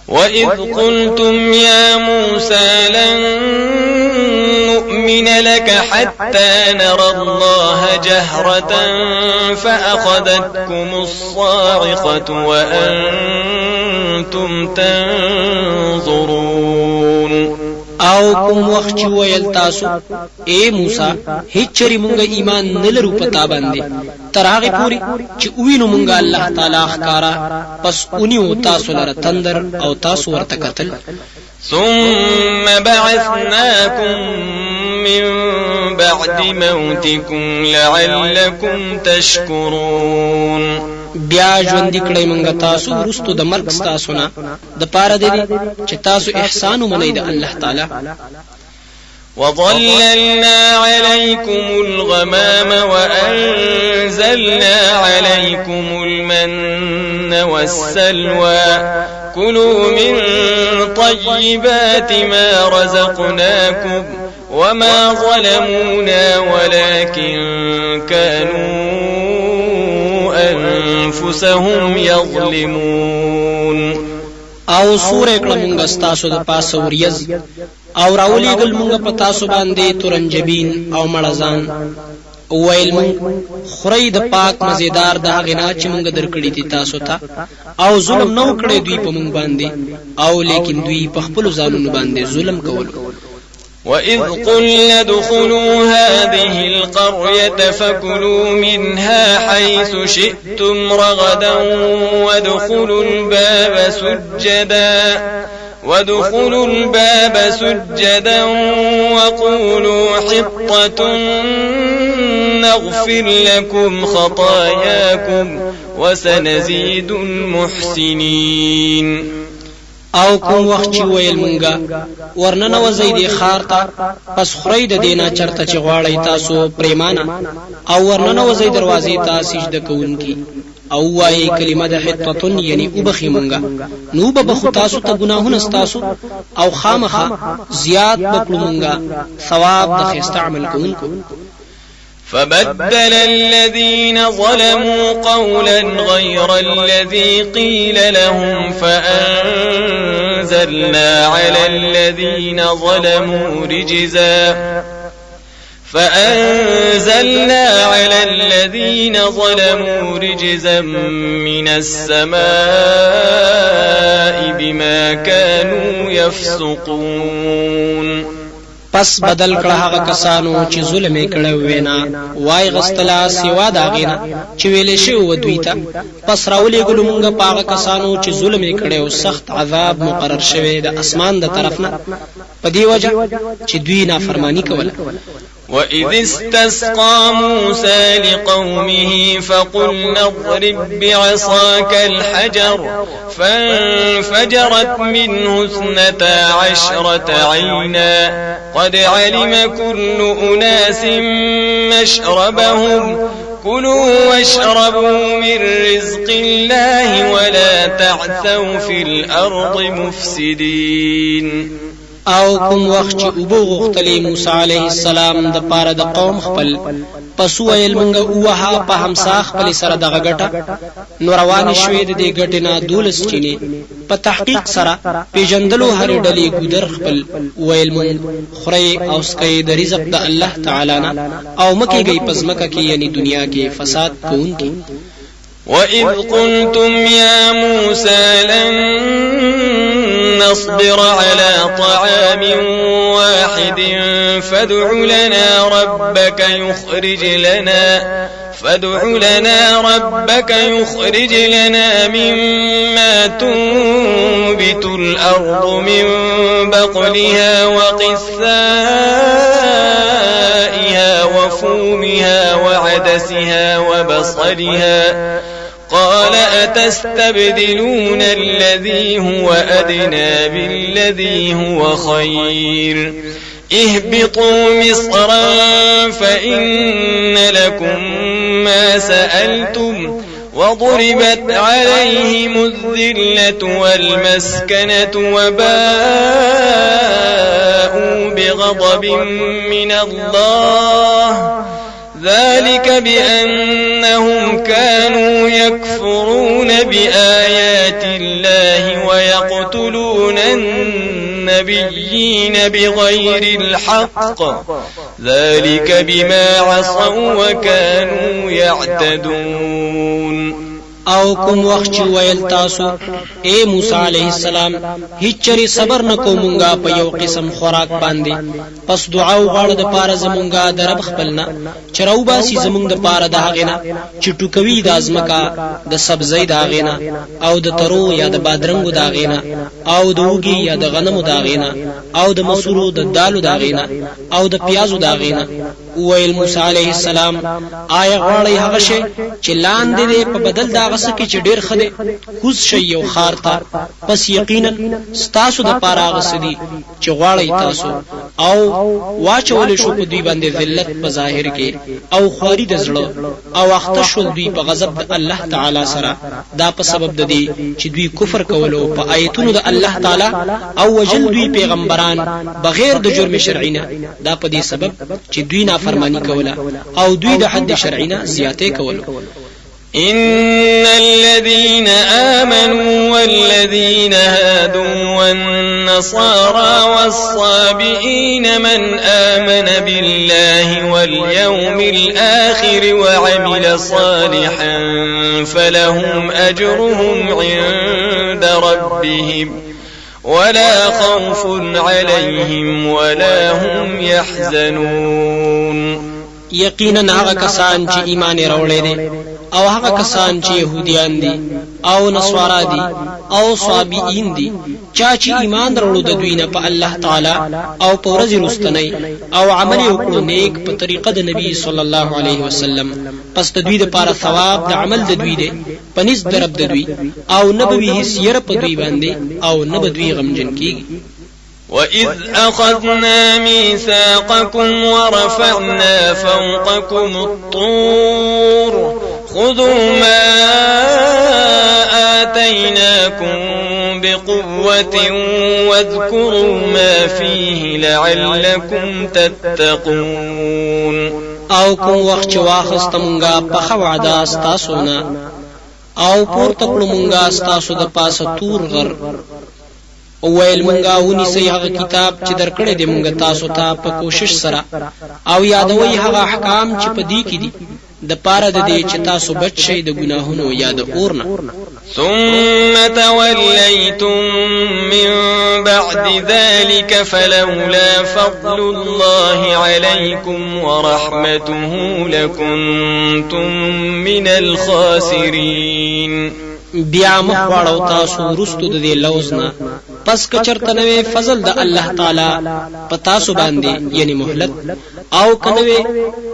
وَإِذْ قُلْتُمْ يَا مُوسَى لَن نُّؤْمِنَ لَكَ حَتَّى نَرَى اللَّهَ جَهْرَةً فَأَخَذَتْكُمُ الصَّاعِقَةُ وَأَنْتُمْ تَنظُرُونَ. او کوم وخت چې ویل تاسو اے موسی هیڅ چری مونږه ایمان نه لرو پتا باندې تر هغه پوری چې وینو مونږه الله تعالی ښکارا پس اونیو تاسو لره تندر او تاسو ورته قتل. ثم بعثناكم من بعد موتكم لعلكم تشكرون. بیا ژوند کړی مونږه تاسو ورستو د مرګ تاسو نه د پاره دې چې تاسو احسان ومنئ د الله تعالی. وظللنا عليكم الغمام وأنزلنا عليكم المن والسلوى كلوا من طيبات ما رزقناكم وما ظلمونا ولكن كانوا أنفسهم يظلمون. او سورې کړه مونږه ستاسو د پاسه وریز او راولېګل مونږه په تاسو باندې تورنجبین او مړزان ویل مونږ خوري د پاک مزیدار د هغه نه چې مونږ درکړی دي تاسو ته او ظلم نو کړی دوی په مونږ باندې او لیکن دوی په خپل ځانونو باندې ظلم کول. وَإِذْ قُلْنَا ادْخُلُوا هَٰذِهِ الْقَرْيَةَ فَكُلُوا مِنْهَا حَيْثُ شِئْتُمْ رَغَدًا وَادْخُلُوا الْبَابَ سُجَّدًا وَقُولُوا حِطَّةٌ نَّغْفِرْ لَكُمْ خَطَايَاكُمْ وَسَنَزِيدُ الْمُحْسِنِينَ. او کوم وخت چې ویل مونږه ورننه وزید خار ته پس خوري د دینه چرته چې غواړی تاسو پریمانه او ورننه وزید دروازې ته سجده کوونکی او وای کلمه د حطتن یعنی وبخي مونږه نو به خو تاسو ته ګناهونه تاسو او خامخه زیات بکړو مونږه ثواب د خسته عمل کوونکو. فبدل الذين ظلموا قولا غير الذي قيل لهم فأنزلنا على الذين ظلموا رجزا من السماء بما كانوا يفسقون. پس بدل کړه هغه کسانو چې ظلم یې کړی وینا وای غستلا سیوا داغینا چې ویلې شی و دوی ته پس راولې ګلو مونږه پاغه کسانو چې ظلم یې کړی او سخت عذاب مقرر شوی د اسمان د طرفنا په دی وجه چې دوی نافرمانی کوله. وَإِذِ اسْتَسْقَى مُوسَى لِقَوْمِهِ فَقُلْنَا اضْرِب بِّعَصَاكَ الْحَجَرَ فَانفَجَرَتْ مِنْهُ 12 عَيْنًا قَدْ عَلِمَ كُلُّ أُنَاسٍ مَّشْرَبَهُمْ كُلُوا وَاشْرَبُوا مِن رِّزْقِ اللَّهِ وَلَا تَعْثَوْا فِي الْأَرْضِ مُفْسِدِينَ. او کوم وخت چې ابو غختلی موسی علیه السلام د پاره د قوم خپل پس ویل مونږه اوه په همسا خپل سره دغه ګټه نو روان شوې د دې ګټې نه 12 چینه په تحقیق سره پیجندلو هر ډلې ګودر خپل ویل مونږ خوري او سکه د رزق د الله تعالی نه او مکه گئی پزمکه کې یعنی دنیا کې فساد کوونکی. وَإِذْ قُلْتُمْ يَا مُوسَى لَن نصبر على طعام واحد فادع لنا ربك يخرج لنا مما تنبت الأرض من بقلها وقثائها وفومها وعدسها وبصلها قال أتستبدلون الذي هو أدنى بالذي هو خير اهبطوا مصرا فإن لكم ما سألتم وضربت عليهم الذلة والمسكنة وباءوا بغضب من الله ذلك بأنهم كانوا يكفرون بآيات الله ويقتلون النبيين بغير الحق ذلك بما عصوا وكانوا يعتدون او کوم وخت چې ویل تاسو اے موسی علیہ السلام هیڅ چری صبر نکو مونږه په یو قسم خوراک باندې پس دعا وغواړه د پاره زمونږه د رب خپلنا چرو باسي زمونږ د پاره د هغینا چې ټوکوي د ازمکا د سبزی د هغینا او د ترو یا د بادرنګو د هغینا او د وګي یا د غنمو د هغینا او د مسورو د دالو د هغینا او د پیازو د هغینا ویل موسی علیہ السلام آیا غواړی هغه شی چې لاندې په بدل دا غسه کې چې ډیر خده کوز شي یو خارتا پس یقینا ستاسو د پاره غسدي چې غواړی تاسو او واچول شو په دوی باندې ذلت په ظاهر کې او خواري د زړه او اختشول دوی په غضب د الله تعالی سره دا په سبب د دې چې دوی کفر کولو په آیتونو د الله تعالی او وجل دوی پیغمبران بغیر د جرم شرعینا دا په دې سبب چې دوی نافرمانی کوله او دوی د حد شرعینا زیاته کوله إن الذين آمنوا والذين هادوا والنصارى والصابئين من آمن بالله واليوم الآخر وعمل صالحا فلهم أجرهم عند ربهم ولا خوف عليهم ولا هم يحزنون یقینا هغه کسان چې ایمان راوړل دي او هغه کسان چې يهوديان دي او نصارا دي او صابئین دي چې ایمان راوړل د دوی نه په الله تعالی او په ورځ رستنی او عمل وکړو نیک په طریقه د نبی صلی الله علیه وسلم پس د دوی لپاره ثواب د عمل د دوی دی پنځ درب د دوی او نبوي هیڅ ير په دوی باندې او نبوي غمجن کیږي وَإِذْ أَخَذْنَا مِيثَاقَكُمْ وَرَفَعْنَا فَوْقَكُمُ الطُّورَ خُذُوا مَا آتَيْنَاكُمْ بِقُوَّةٍ وَاذْكُرُوا مَا فِيهِ لَعَلَّكُمْ تَتَّقُونَ او کوم وخت چې واخسته مونږه په خواده استاسونه او پورته کړو مونږه استاسو د پاسه تور غر او ویل مونږه ونی سي هغه کتاب چې درکړې دې مونږ تاسو ته په کوشش سره او یادوي هغه احکام چې په دې کې دي د پاره د دې چې تاسو بچ شئ د ګناهونو یا د اورنه ثم توليتم من بعد ذلك فلولا فضل الله عليكم ورحمته لكنتم من الخاسرين بیا مخواړو تاسو رستو د دې لوزنا پس کچرته نوې فضل د الله تعالی په تاسو باندې یعنی مهلت او کنوې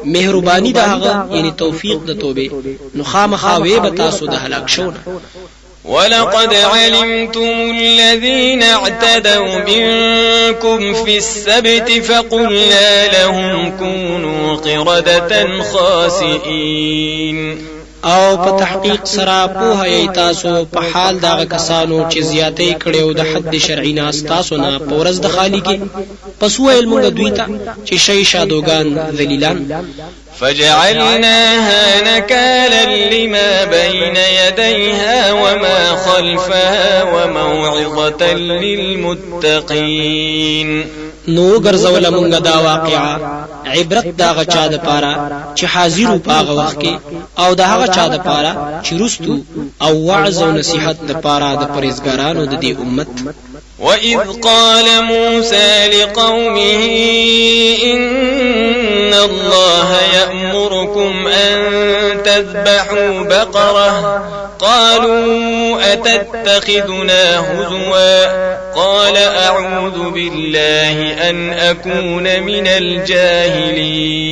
مهرباني د هغه یعنی توفیق د توبه نو خامخاوي به تاسو د هلاک شونه ولقد علمتم الذين اعتدوا منكم في السبت فقلنا لهم كونوا قردة خاسئين او په تحقیق سره په هي تاسو په حال دا کسانو چې زیاتې کړو د حد شرعي ناس تاسو نه پورز د خالی کې پس ویل موږ دوی ته چې شي شادوغان ذلیلان فجعلناها نكالا لما بين يديها وما خلفها وموعظة للمتقين نو ګرځول مونږه دا واقعا عبرت دا غچا د پاره چې حاضر په وخت کې او دا هغه چا د پاره چې رستو او وعظ او نصيحت د پاره د پرهیزګارانو د دې امت وَإِذْ قَالَ مُوسَى لِقَوْمِهِ إِنَّ اللَّهَ يَأْمُرُكُمْ أَن تَذْبَحُوا بَقَرَةً قَالُوا أَتَتَّخِذُنَا هُزُوًا قَالَ أَعُوذُ بِاللَّهِ أَنْ أَكُونَ مِنَ الْجَاهِلِينَ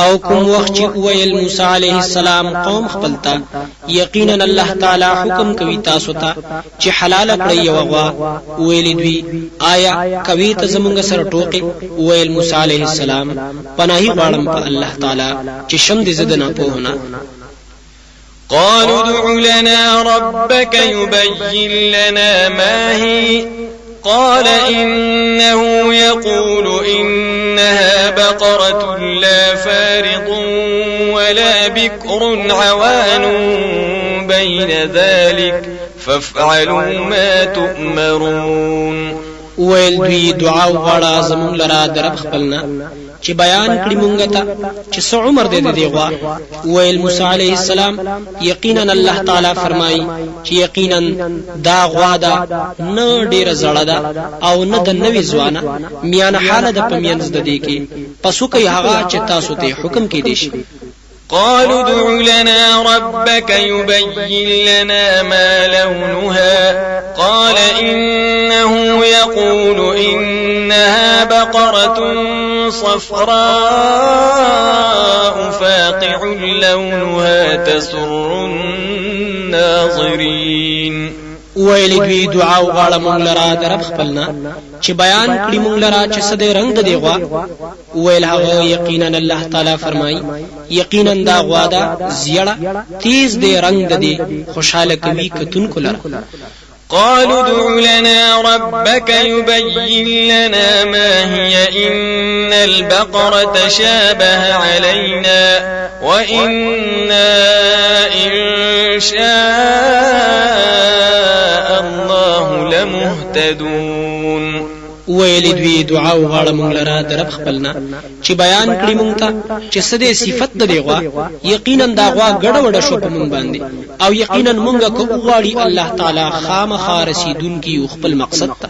او کوم وخت چې ویل موسی علیه السلام قوم خپلتا یقینا الله تعالی حکم کوي تاسو ته چې حلال کړی یو غوا ویل دوی آیا کوي ته زمونږ سره ټوکی ویل موسی علیه السلام پناهي غواړم په الله تعالی چې شم دې زدنه پوهونه قالوا ادع لنا ربك يبين لنا ما هي قال إنه يقول إنها بقرة لا فارض ولا بكر عوان بين ذلك فافعلوا ما تؤمرون ویل دوی دعا وغواړه زمونږ لرا درب خپلنا چې بیان کړی مونږ ته چې څو عمر دې دی غوا ویل موسی علیه السلام یقینا الله تعالی فرمایي چې یقینا دا غوا دا نه ډیره زړه ده او نه د نوې ځوانه میانه حاله د پمینځ د دې کې پسو کوي هغه چې تاسو ته حکم کې دي شي قالوا ادع لنا ربك يبين لنا ما لونها قال إنه يقول إنها بقرة صفراء فاقع لونها تسر الناظرين ویل دوی دعا وغواړه مونږ لرا درب خپلنا چې بیان کړی مونږ لرا چې څه دې رنگ د دی غوا ویل هغه یقینا الله تعالی فرمایي یقینا دا غوا دا زیړه تیز دې رنگ د دی خوشاله کوي کتونکو لرا قالوا ادع لنا ربك يبين لنا ما هي إن البقرة شابه علينا وإنا إن شاء الله لمهتدون ویل دوی دعا وغواړه مونږ لرا درب خپلنا چې بیان کړی مونږ ته چې سده صفت د دیغوا یقینا دا غوا ګډ وډ شو په مونږ باندې او یقینا مونږ کو غواړي الله تعالی خامخا رسیدون کی خپل مقصد ته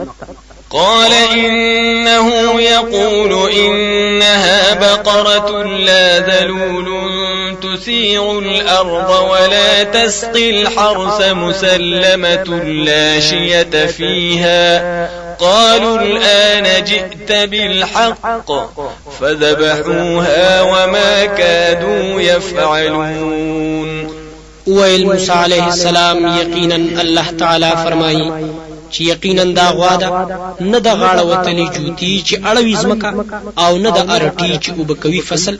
قال إنه يقول إنها بقرة لا ذلول تثير الأرض ولا تسقي الحرث مسلمة لا شية فيها قالوا الآن جئت بالحق فذبحوها وما كادوا يفعلون ویل موسی علیہ السلام یقینا الله تعالی فرمایي چې یقینا دا غوا ده نه د غاړه وتلی جوتی چې اړوي زمکا او نه د ارټی چې وبکوي فصل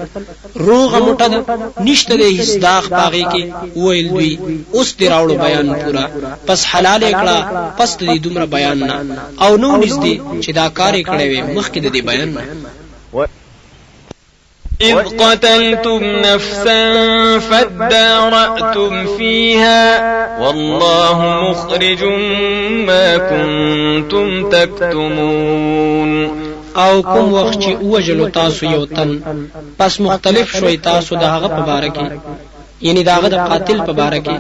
روغه موټه ده نشته د هیڅ داغ پاغي کې ویل دوی اوس دې راوړو بیان پورا پس حلال کړه پس دې دومره بیان نه او نو نږدې چې دا کار کړی وي مخکې د دې بیان نه إذ قتلتم نفسا فادارأتم فيها والله مخرج ما كنتم تكتمون او کوم وخت چې وجلو تاسو یو تن پس مختلف شوي تاسو دغه په باره کې یعنی داغه د قاتل په باره کې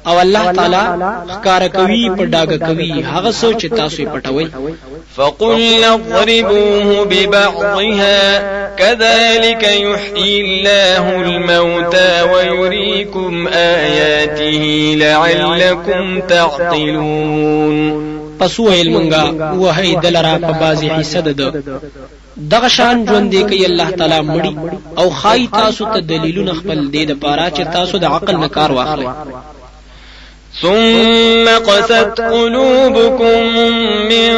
او الله تعالی ښکار کوي په ډاګه کوي هغه سوچ تاسو پټوي فقلنا اضربوه ببعضها كذلك يحيي الله الموتى ويريكم آياته لعلكم تعقلون پس ویل مونږه وهي دلرا په بازي حصہ ده دغه شان ژوند دی کوي الله تعالی مړی او خای تاسو ته دلیلونه خپل دې د پاره چې تاسو د عقل نه کار واخلئ ثم قست قلوبكم من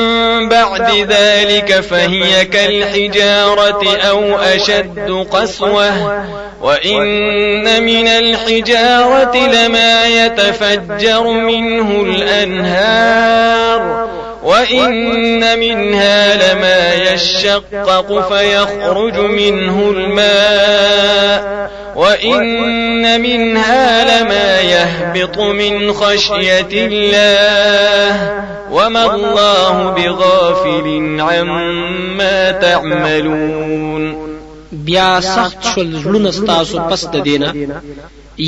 بعد ذلك فهي كالحجارة أو أشد قسوة وإن من الحجارة لما يتفجر منه الأنهار وإن منها لما يشقق فيخرج منه الماء وإن منها لما يهبط من خشية الله وما الله بغافل عما تعملون بیا سخت شول زړونه ستاسو پس د دینه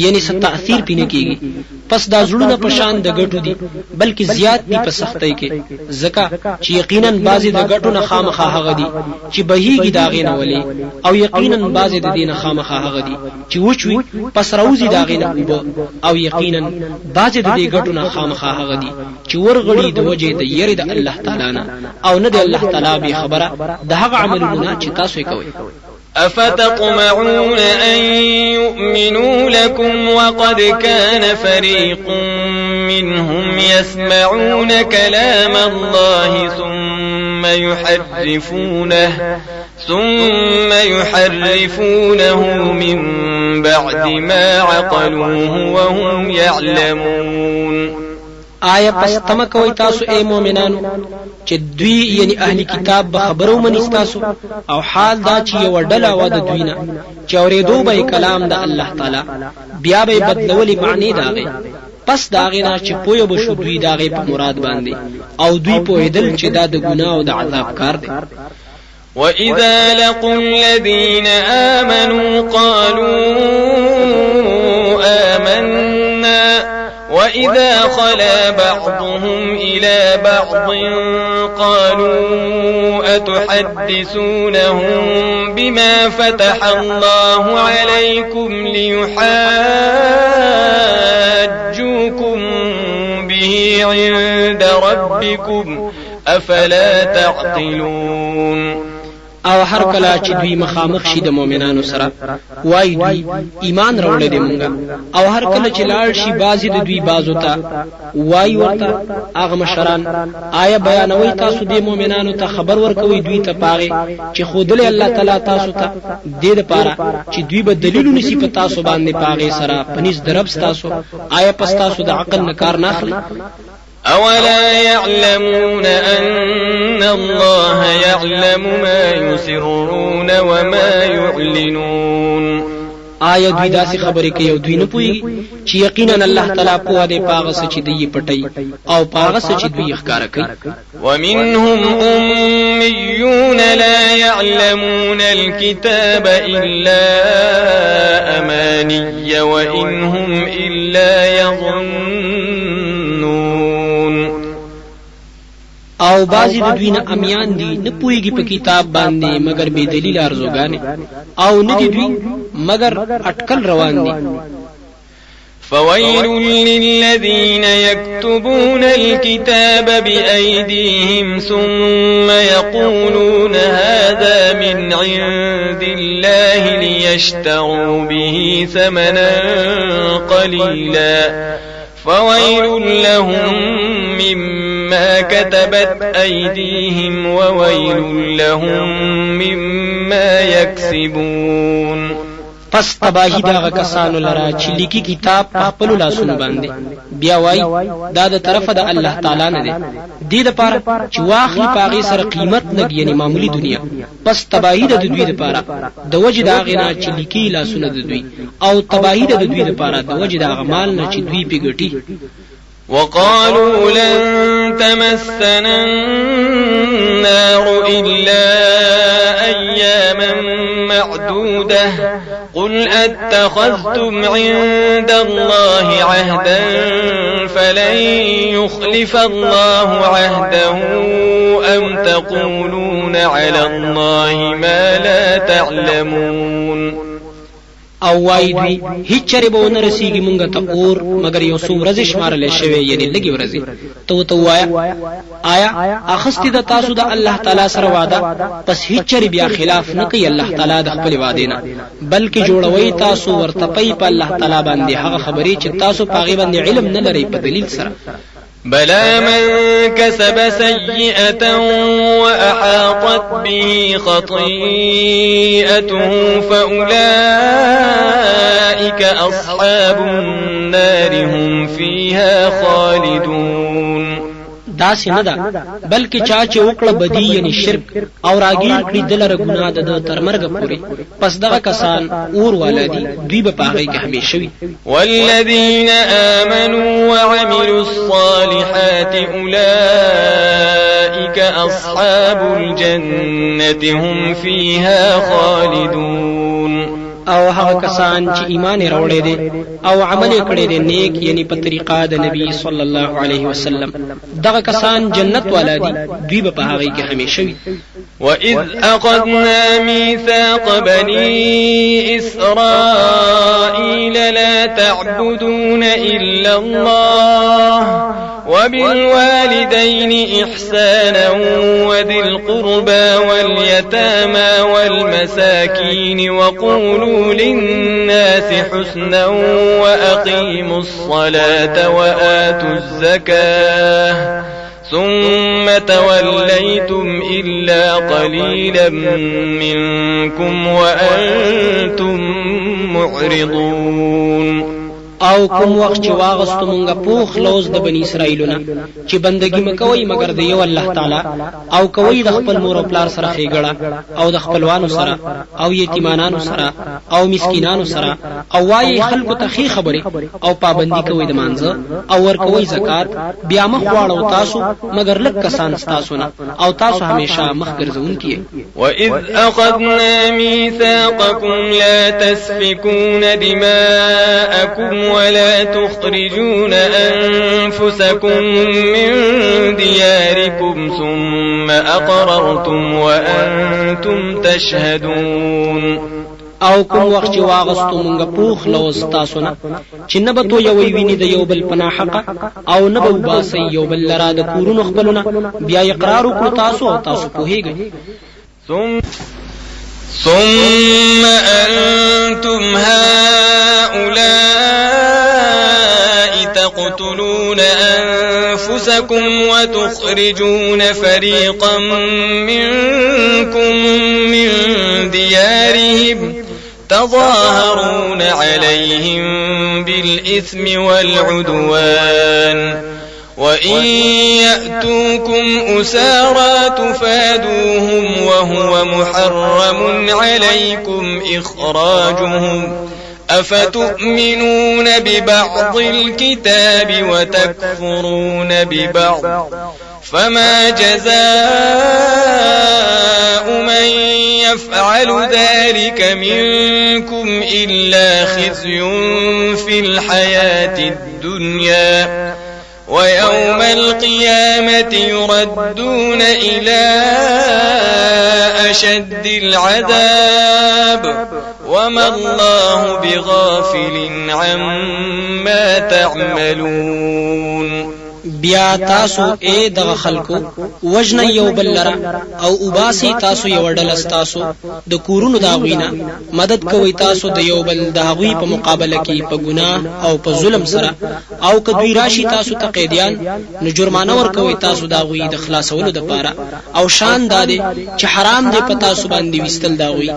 یعنی څه تاثیر پینې کیږي پس دا زړونه په شان د ګټو دي بلکې زیات دي په سختۍ کې ځکه چې یقینا بعضی د ګټو نه خامخا هغه دي چې بهيږي داغې نه ولي او یقینا بعضی د دین خامخا هغه دي چې وچوي پس راوځي داغې نه او یقینا بعضی د دې ګټو نه خامخا هغه دي چې ورغړي د وجه د یری د الله تعالی نه او نه د الله تعالی به خبره د هغه عملونه چې تاسو یې کوئ أفتطمعون أن يؤمنوا لكم وقد كان فريق منهم يسمعون كلام الله ثم يحرفونه من بعد ما عقلوه وهم يعلمون آیا پس تم کوي تاسو اے مؤمنانو چې دوی یعنی اهلی کتاب به خبرو منی تاسو او حال دا چې یو ډله و د دوی نه چې اورېدو به کلام د الله تعالی بیا به بدلولي معنی داغه پس داغه نه چې پوهه بشو دوی داغه په مراد باندې او دوی پوهیدل چې دا د ګناه او د عذاب کار دی وَإِذَا لَقُوا الَّذِينَ آمَنُوا قَالُوا آمَنَّا وَإِذَا خَلَا بَعْضُهُمْ إِلَى بَعْضٍ قَالُوا أَتُحَدِّثُونَهُم بِمَا فَتَحَ اللَّهُ عَلَيْكُمْ لِيُحَاجُّوكُم بِهِ عِندَ رَبِّكُمْ أَفَلَا تَعْقِلُونَ او هر کله چې دوی مخامخ شي د مؤمنانو سره وای دوی ایمان راوړل دي مونږ او هر کله چې لاړ شي بازي د دوی بازو ته وای ورته هغه مشران آیا بیانوي تاسو د مؤمنانو ته خبر ورکوي دوی ته پاغه چې خودله الله تعالی تاسو ته دې لپاره چې دوی به دلیل نسی په تاسو باندې پاغه سره پنځ درب تاسو آیا پس تاسو د عقل نه کار نه اخلي أولا يعلمون أن الله يعلم ما يسرون وما يعلنون آیا دوی داسې خبرې کوي او دوی نه پوهیږي چې یقینا الله تعالی په دې پاغه چې دوی پټي او پاغه چې دوی ښکارا کوي ومنهم أميون لا يعلمون الكتاب إلا أماني وإن هم إلا يظنون او بعضی د دوی نه امیان دي نه پوهیږي په کتاب باندې مگر به دلیل ارزوګانې او نه دي دوی مگر اٹکل روان دي فويل للذين يكتبون الكتاب بأيديهم ثم يقولون هذا من عند الله ليشتروا به ثمنا قليلا فويل لهم مما كتبت أيديهم وويل لهم مما يكسبون پس تباہی دا کسانو لرا چې لیکي کتاب په خپل لاسونو باندې بیا وای دا د طرفه د الله تعالی نه دی دې لپاره چې واخلي پاغي سره قیمت لګ یعنی معمولی دنیا پس تباہی د دوی لپاره د وجه دا غنا چې لیکي لاسونه د دوی او تباہی د دوی لپاره د وجه دا غمال نه چې دوی پیګټي وقالوا لن تمسنا النار إلا أياما معدودة قل أتخذتم عند الله عهدا فلن يخلف الله عهده أم تقولون على الله ما لا تعلمون او وای دوی هیڅ چره به ونه رسیږي مونږ ته اور مگر یو څو ورځې شمارل شوی یعنی لګي ورځې ته وایا آیا اخستی د تاسو د الله تعالی سره وعده پس هیڅ چره بیا خلاف نه کوي الله تعالی د خپل وعده نه بلکې جوړوي تاسو ورته په الله تعالی باندې هغه خبرې چې تاسو پاغي باندې علم نه لري په دلیل سره بلى من كسب سيئة وأحاطت به خطيئته فأولئك أصحاب النار هم فيها خالدون داسې نه ده بلکې چا چې وکړه بدی یعنی شرک او راګیر کړي دلته ګناه ده تر مرګ پورې پس دغه کسان اور ولادي دوی به پاغي کې همیشه وي والذین آمنوا وعملوا الصالحات أولئك أصحاب الجنة هم فيها خالدون او هغه کسان چې ایمان راوړی دي او عمل کړی دی نیک یعنی په طریقه د نبی صلی الله علیه وسلم دغه کسان جنت والا دي دوی به په هغه کې همیشه وي. وَإِذْ أَخَذْنَا مِيثَاقَ بَنِي إِسْرَائِيلَ لَا تَعْبُدُونَ إِلَّا اللَّهَ وَبِالْوَالِدَيْنِ إِحْسَانًا وَذِي الْقُرْبَى وَالْيَتَامَى وَالْمَسَاكِينِ وَقُولُوا لِلنَّاسِ حُسْنًا وَأَقِيمُوا الصَّلَاةَ وَآتُوا الزَّكَاةَ ثم توليتم إلا قليلا منكم وأنتم معرضون. او کوم وخت چې واغستو مونږه پوخ لوز د بنی اسرائیلونه چې بندګي مکوي مگر د یو الله تعالی او کوي د خپل مور او پلار سره خېګړه او د خپلوانو سره او یتیمانانو سره او مسکینانو سره او وايي خلکو ته خې خبره او پابندي کوي د مانزه او ور کوي زکات بیا مخ واړو تاسو مگر لک کسان تاسو نه او تاسو همیشه مخ ګرځون کیه. وَإِذْ أَخَذْنَا مِيثَاقَكُمْ لَا تَسْفِكُونَ دِمَاءَكُمْ ولا تخرجون أنفسكم من دياركم ثم أقررتم وأنتم تشهدون. او کوم وخت چې واغستو مونږه پوخ لوز تاسو نه چې نه به تو یو ویني د یو بل پناه حق او نه به وباسي یو بل لرا د کورونو خپلونه بیا اقرار وکړو تاسو او تاسو پوهیږئ. ثم أنتم هؤلاء تقتلون أنفسكم وتخرجون فريقا منكم من ديارهم تظاهرون عليهم بالإثم والعدوان وإن يأتوكم أسارى تفادوهم وهو محرم عليكم إخراجهم أفتؤمنون ببعض الكتاب وتكفرون ببعض فما جزاء من يفعل ذلك منكم إلا خزي في الحياة الدنيا ويوم القيامة يردون إلى أشد العذاب وما الله بغافل عما تعملون. بیا تاسو اے دغه خلکو وجن یو بل لرا او وباسي تاسو یو ډل تاسو د کورونو دا غوینا مدد کوي تاسو د یو بل د غوی په مقابله کې په ګناه او په ظلم سره او کدوی راشي تاسو ته قیدیان نو جرمانه ور کوي تاسو دا غوی د خلاصولو د پاره او شان داده چې حرام دی په تاسو باندې وستل دا غوی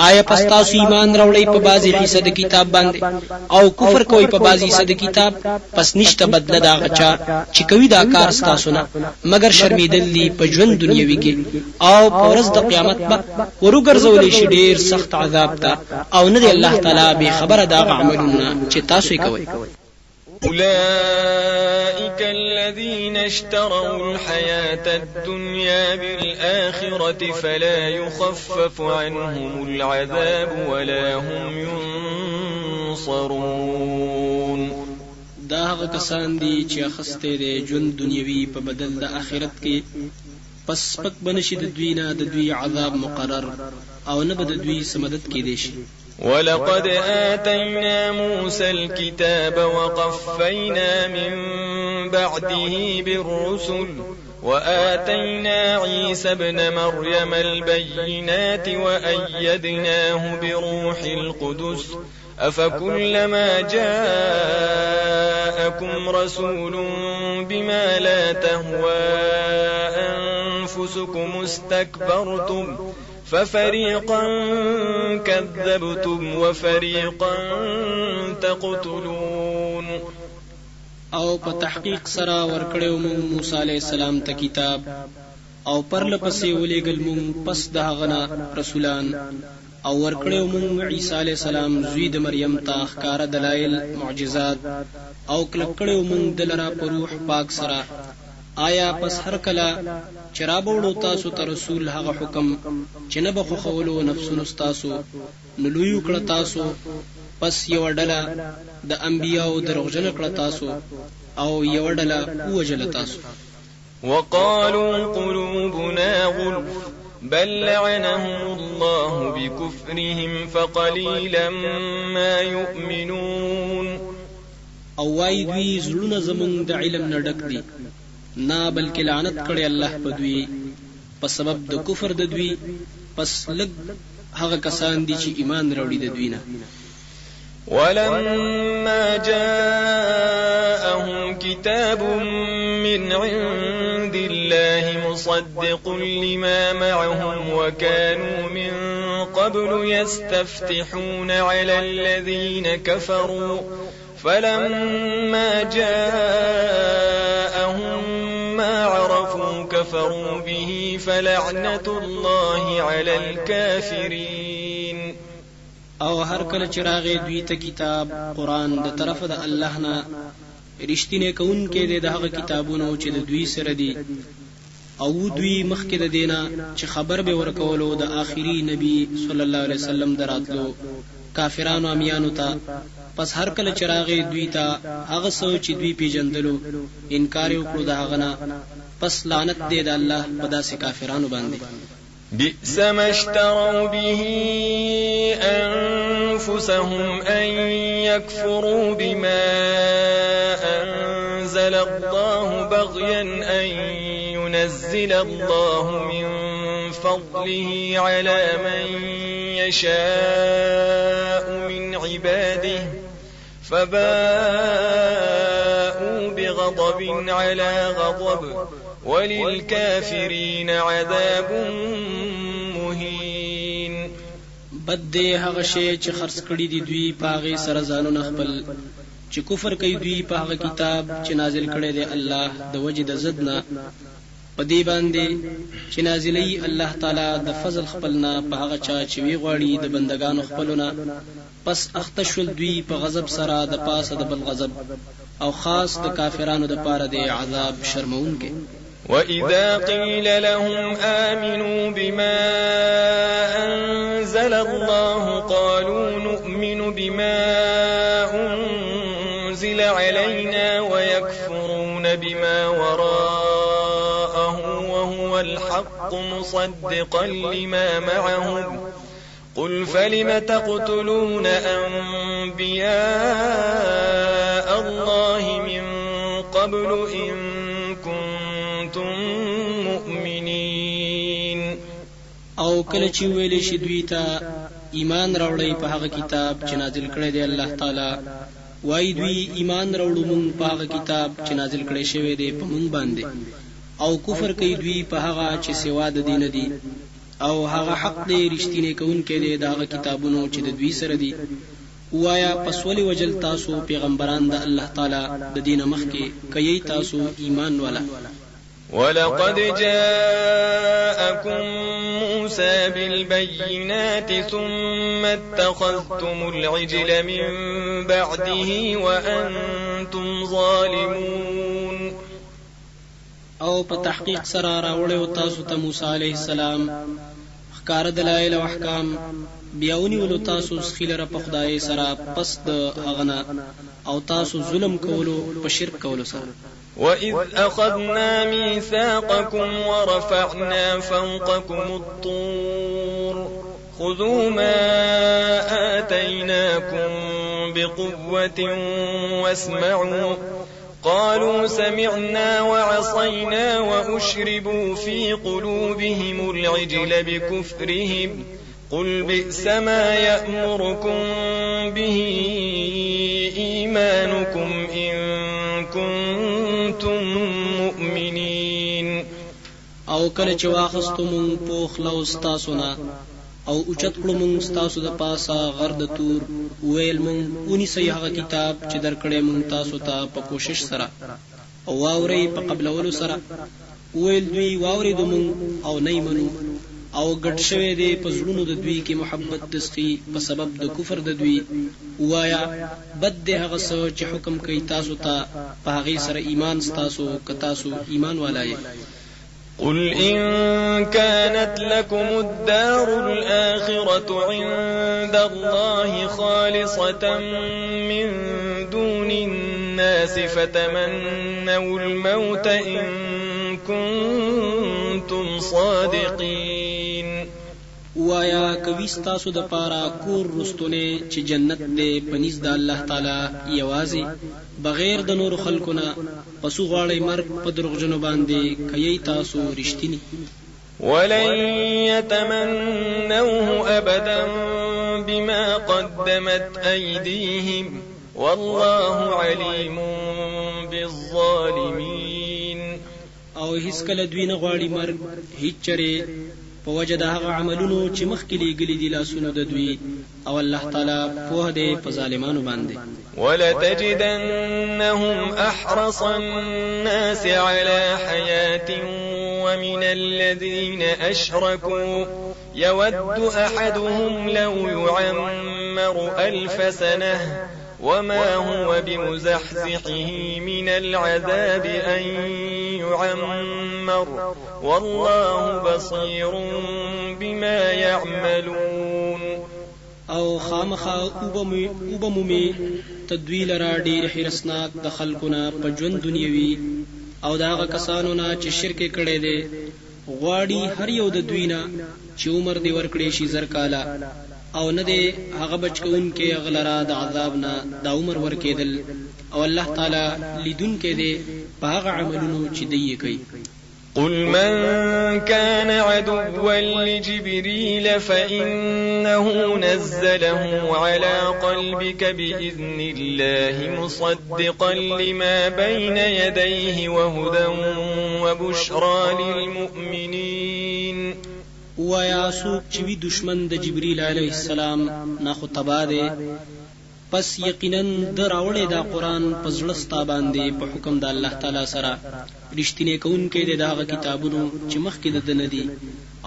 آیا پس تاسو ایمان راوړی په بازي حصہ د کتاب باندې او کفر کوي په بازي حصہ د کتاب پس نشته بدله دا غچا چې کوي دا کار ستاسو نه مگر شرمیدل دي په ژوند دنیوي کې او په ورځ د قیامت به ورګرځولې شي ډیر سخت عذاب ته او نه دی الله تعالی به خبره دا عملونه چې تاسو یې کوي. أولئك الذين اشتروا الحياة الدنيا بالآخرة فلا يخفف عنهم العذاب ولا هم ينصرون. دا هغه کسان دي چې اخسته دي ژوند دنیوي په بدل د آخرت کې پس پک بنشي د دوی نه د دوی عذاب مقرر او نه بد دوی سمدد کې دي شي. ولقد آتينا موسى الكتاب وقفينا من بعده بالرسل وآتينا عيسى ابن مريم البينات وأيدناه بروح القدس أفكلما جاءكم رسول بما لا تهوى أنفسكم استكبرتم ففريقا كذبتم وفريقا تقتلون. او په تحقیق سره ورکړیو مون موسی علیہ السلام ته کتاب او پرله پسې ولېګل مون پس د هغه رسولان او ورکړیو مون عیسی علیہ السلام زوی د مریم ته ښکارا دلایل معجزات او کلکړیو مون دلرا په روح پاک سره آیا پس هر کله چې رابوړو تاسو ته رسول هغه حکم چې نه بخو خولو نفسونو تاسو نو لوی کړه تاسو پس یو ډله د انبیاو دروغجن کړه تاسو او یو ډله وجل تاسو وقالوا قلوبنا غلف بل لعنهم الله بكفرهم فقليلا ما يؤمنون او وای دوی زړونه زمونږ د علم نه ډک دي نه بلکې لعنت کړي الله په دوی په سبب د کفر د دوی پس لږ هغه کسان دي چې ایمان راوړي د دوی نه ولما جاءهم كتاب من عند الله مصدق لما معهم وكانوا من قبل يستفتحون على الذين كفروا فلما جاءهم ما عرفوا كفروا به فلعنة الله على الكافرين او هر کله چې راغی دوی ته کتاب قرآن د طرف د الله نه رښتینه کون کې د هغه کتابونو چې د دوی سره دي او دوی مخکې د دینه چې خبر به ورکولو د آخري نبی صلی الله علیه وسلم دراتلو کافرانو امیانو ته پس هر کله چې راغی دوی ته هغه څه چې دوی پیژندلو انکار وکړو د هغه نه پس لعنت دې د الله په داسې کافرانو باندې بئس ما اشتروا به أنفسهم أن يكفروا بما أنزل الله بغيا أن ينزل الله من فضله على من يشاء من عباده فباءوا بغضب على غضب وللكافرين عذاب مهين بد دی هغه شی چې خرڅ کړي دي دوی پاغه سره ځانونه خپل چې کفر کوي دوی په هغه کتاب چې نازل کړي دی الله د وجد زدنا په دې باندې چې نازلې الله تعالی د فضل خپلنا په هغه چا چې وی غواړي د بندگانو خپلونه پس اختشل دوی په غضب سره د پاسه د بل غضب او خاص د کافرانو د پاره د عذاب شرمون کې وَإِذَا قِيلَ لَهُمْ آمِنُوا بِمَا أَنزَلَ اللَّهُ قَالُوا نُؤْمِنُ بِمَا أُنزِلَ عَلَيْنَا وَيَكْفُرُونَ بِمَا وَرَاءَهُ وَهُوَ الْحَقُّ مُصَدِّقًا لِمَا مَعَهُمْ قُلْ فَلِمَ تَقْتُلُونَ أَنبِيَاءَ اللَّهِ مِن قَبْلُ إِن مؤمنين او کله چې ویلې شي دوی ته ایمان راوړی په هغه کتاب چې نازل کړی دی الله تعالی وای دوی ایمان راوړو مونږ په هغه کتاب چې نازل کړی شوی دی په مونږ باندې او کفر کوي دوی په هغه چې سوا د دین دی او هغه حق دی رښتینی کوونکی دی د هغه کتابونو چې د دوی سره دي وایا پس ولې وجل تاسو پیغمبران د الله تعالی د دین مخکې کوي تاسو ایمان ولا ولقد جاءكم موسى بالبينات ثم اتخذتم العجل من بعده وأنتم ظالمون او په تحقیق سره راوړیو تاسو ته موسی علیه السلام ښکار دلایل او احکام بیاونی ولو تاسو خیلره په خدای سره پس د اغنا او تاسو ظلم کولو په شرک کولو سره وَإِذْ أَخَذْنَا مِيثَاقَكُمْ وَرَفَعْنَا فَوْقَكُمُ الطُّورَ خُذُوا مَا آتَيْنَاكُمْ بِقُوَّةٍ وَاسْمَعُوا قالوا سمعنا وعصينا وأشربوا في قلوبهم العجل بكفرهم قل بئس ما يأمركم به إيمانكم إن كنتم مؤمنين او کله چې واخستو مونږ پوخ لوس تاسو نه او اوچت کړو مونږ تاسو د پاسه غرد تور ویل مونږ اونې سي هغه کتاب چې درکړې مونږ تاسو ته په کوشش سره او واوري په قبل ولو سره ویل دوی واوري د مونږ او نه منو او ګډ شوی دی په زړونو د دوی کې محبت دسخي په سبب د کفر د دوی. وایا بد دی هغه څه چې حکم کوي تاسو ته په هغه سره ایمان ستاسو که تاسو ایمان والای. قل إن كانت لكم الدار الآخرة عند الله خالصة من دون الناس فتمنوا الموت إن كنتم صادقين. وایا کوي ستاسو د پاره کور رستونه چې جنت دې پنيز د الله تعالی یوازې بغیر د نور خلقونه پسو غواړي مرګ په دروغجنو باندې کوي تاسو رښتینی. ولن يتمنوه أبدا بما قدمت أيديهم والله عليم بالظالمين. او هیڅ کله دوی نه غواړي مرګ هیڅ چره په وجه د هغه عملونو چې مخکې لېږلي دي لاسونو د دوی او الله تعالی پوه دی په ظالمانو باندې. ولتجدنهم أحرص الناس على حياة ومن الذين أشركوا يود أحدهم لو يعمر 1000 سنة وما هو بمزحزحه من العذاب أن يعمر والله بصير بما يعملون. او خامخا اوبمومی تدویل را ډیر حرسناک د خلقونه په ژوند دنیوي او داغه کسانو نه چې شرک کړي دي غواړي هر یو د دوی نه چې عمر دی ورکړي شي زر کاله او نه دی هغه بچون کې غلرا د عذاب نه د عمر ورکېدل او الله تعالی لیدون کې دی په هغه عملونو چې دی کوي. قل من كان عدوا لجبريل فإنه نزله على قلبك بإذن الله مصدقا لما بين يديه وهدى وبشرى للمؤمنين. وایا څوک چې وي دشمن د جبريل عليه السلام نه خو تبا دی پس یقینا د راوړې دا قران په زړه ستا باندې په حکم د الله تعالی سره رښتینی کوونکې د داغه کتابونو چې مخکې د دنه دي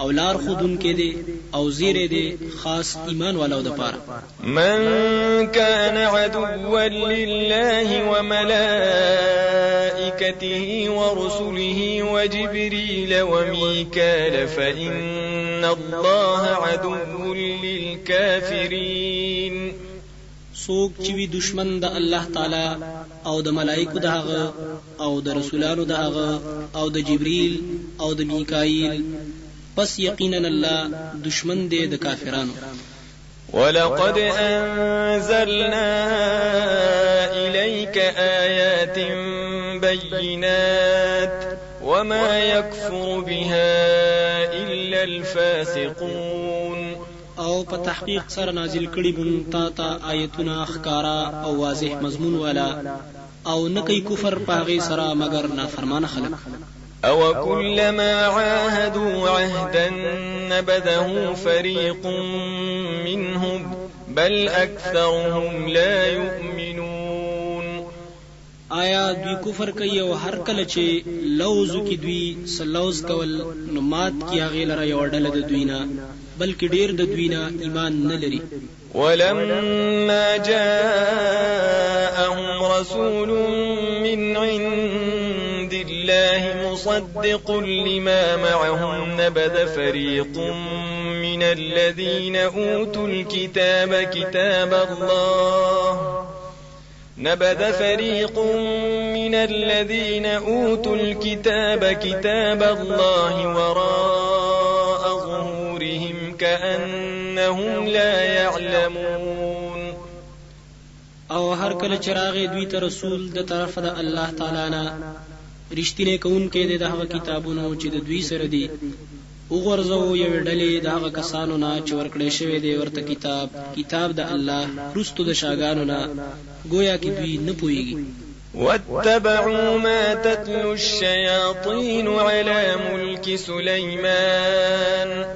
او لار خودونکې دي او زیره دي خاص ایمان والو د پاره. من كان عدوا لله وملائكته ورسله وجبريل وميكال فإن الله عدو للكافرين. څوک چې وي دشمن د الله تعالی او د ملائکو دغه او د رسولانو دغه او د جبريل او د میکائیل پس یقینا الله دشمن دی د کافرانو. ولقد أنزلنا إليك آيات بينات وما يكفر بها إلا الفاسقون. او په تحقیق سره نازل کړي مون تا آیتونه ښکارا او واضح مضمون والا او نه کوي کفر پاغي سره مگر نافرمان خلق. او كلما عاهدوا عهدا نبذه فريق منهم بل اكثرهم لا يؤمنون. آیا دوی کفر کوي او هر کله چې لوز کی دوی سلوز کول نو مات کی هغه لره یو ډله د دوی نه بلکې ډیر د دوی نه ایمان نه لري. ولما جاءهم رسول من عند الله مصدق لما معهم نبذ فريق من الذين أوتوا الكتاب كتاب الله وراء ظهورهم كأنهم لا يعلمون. او هر کله چراغ دوی ته رسول د طرف د الله تعالی نه رښتینی کوونکې د هغه کتابونو چې د دوی سره دي وګورځو یو ډلې د هغه کسانو نه چې ورکړې شوی دی ورته کتاب د الله رستو د شاګانو نه گویا کې دوی نه پوهیږي. واتبعوا ما تتلو الشياطين على ملك سليمان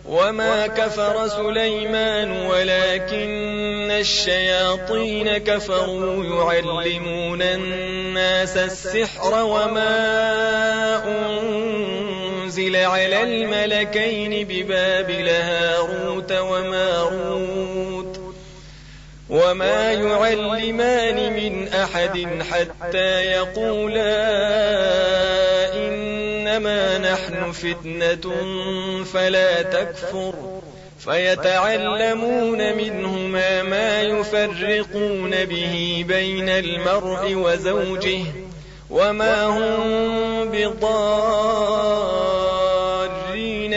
وما كفر سليمان ولكن الشياطين كفروا يعلمون الناس السحر وما أنزل أنزل على الملكين ببابل هاروت وماروت وما يعلمان من أحد حتى يقولا إنما نحن فتنة فلا تكفر فيتعلمون منهما ما يفرقون به بين المرء وزوجه وما هم بضارين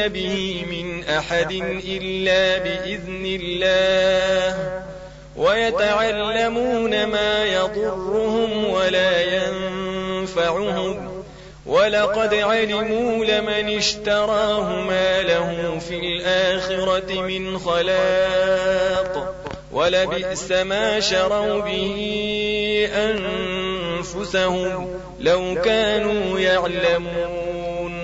به من أحد إلا بإذن الله ويتعلمون ما يضرهم ولا ينفعهم ولقد علموا لمن اشتراه ما له في الآخرة من خلاق ولبئس ما شروا به أنفسهم لو كانوا يعلمون.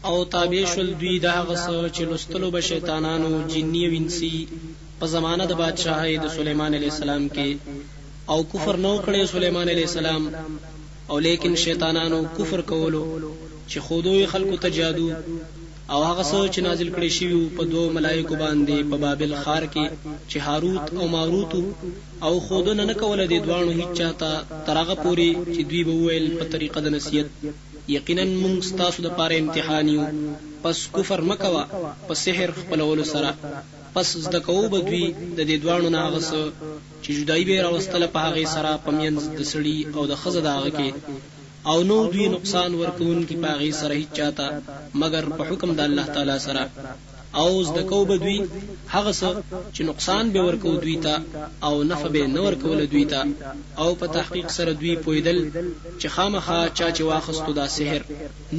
او تابع شل دوی دا غسو چې لستلو به شیطانانو جنی وینسی په زمانه د بادشاہي د سليمان عليه السلام کې او کفر نو کړي سليمان عليه السلام او لیکن شیطانانو کفر کولو چې خودوی خلقو ته جادو او هغه څه چې نازل کړي شي په دوه ملائکو باندې په بابل خار کې چې هاروت او ماروت او خودونه نه کوله د دوانو هیڅ چاته ترغه پوری چې دوی به ویل په طریقه د نصیحت یقینا موږ تاسو د پاره امتحان یو پس کفر مکوا پس سحر خپلولو سره پس زده کوو به دوی د دې دوانو نه هغه څه چې جدای به راوستله په هغه سره پمینځ د سړي او د خزه داغه کې او نو دوی نقصان ورکون کی پاغي سره هیڅ چاته مگر په حکم د الله تعالی سره او زده کوو به دوی هغه څه چې نقصان به ورکو دوی ته او نفع به نه ورکول دوی ته او په تحقیق سره دوی پویدل چې خامخا چا چې واخستو دا سحر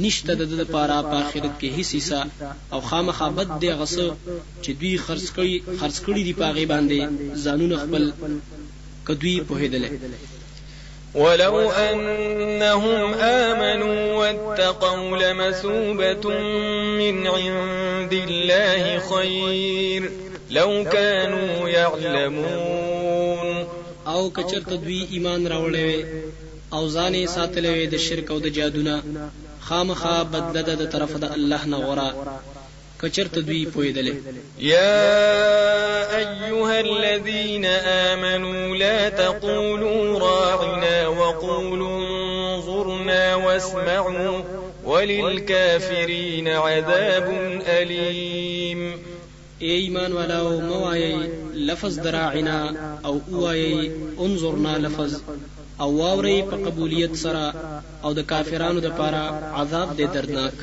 نشته د لپاره په آخرت کې هیڅ حصہ او خامخا بد دی غصه چې دوی خرڅ کړي دی پاغي باندې ځانونه خپل کدوی پوهیدل. ولو أنهم آمنوا واتقوا لمثوبة من عند الله خير لو كانوا يعلمون. او کچرت دوی ایمان راوړې او ځانې ساتلې د شرک او د جادونا خامخا بدله د طرف د الله نه غورا کچرت دوی پویدل. يا أيها الذين آمنوا لا تقولوا راعنا وقولوا انظرنا واسمعوا وللكافرين عذاب أليم. ایمان والاو موایي لفظ دراعنا او اوایي انظرنا لفظ او واوري په قبولیت سره او د کافرانو د پاره عذاب دې دردناک.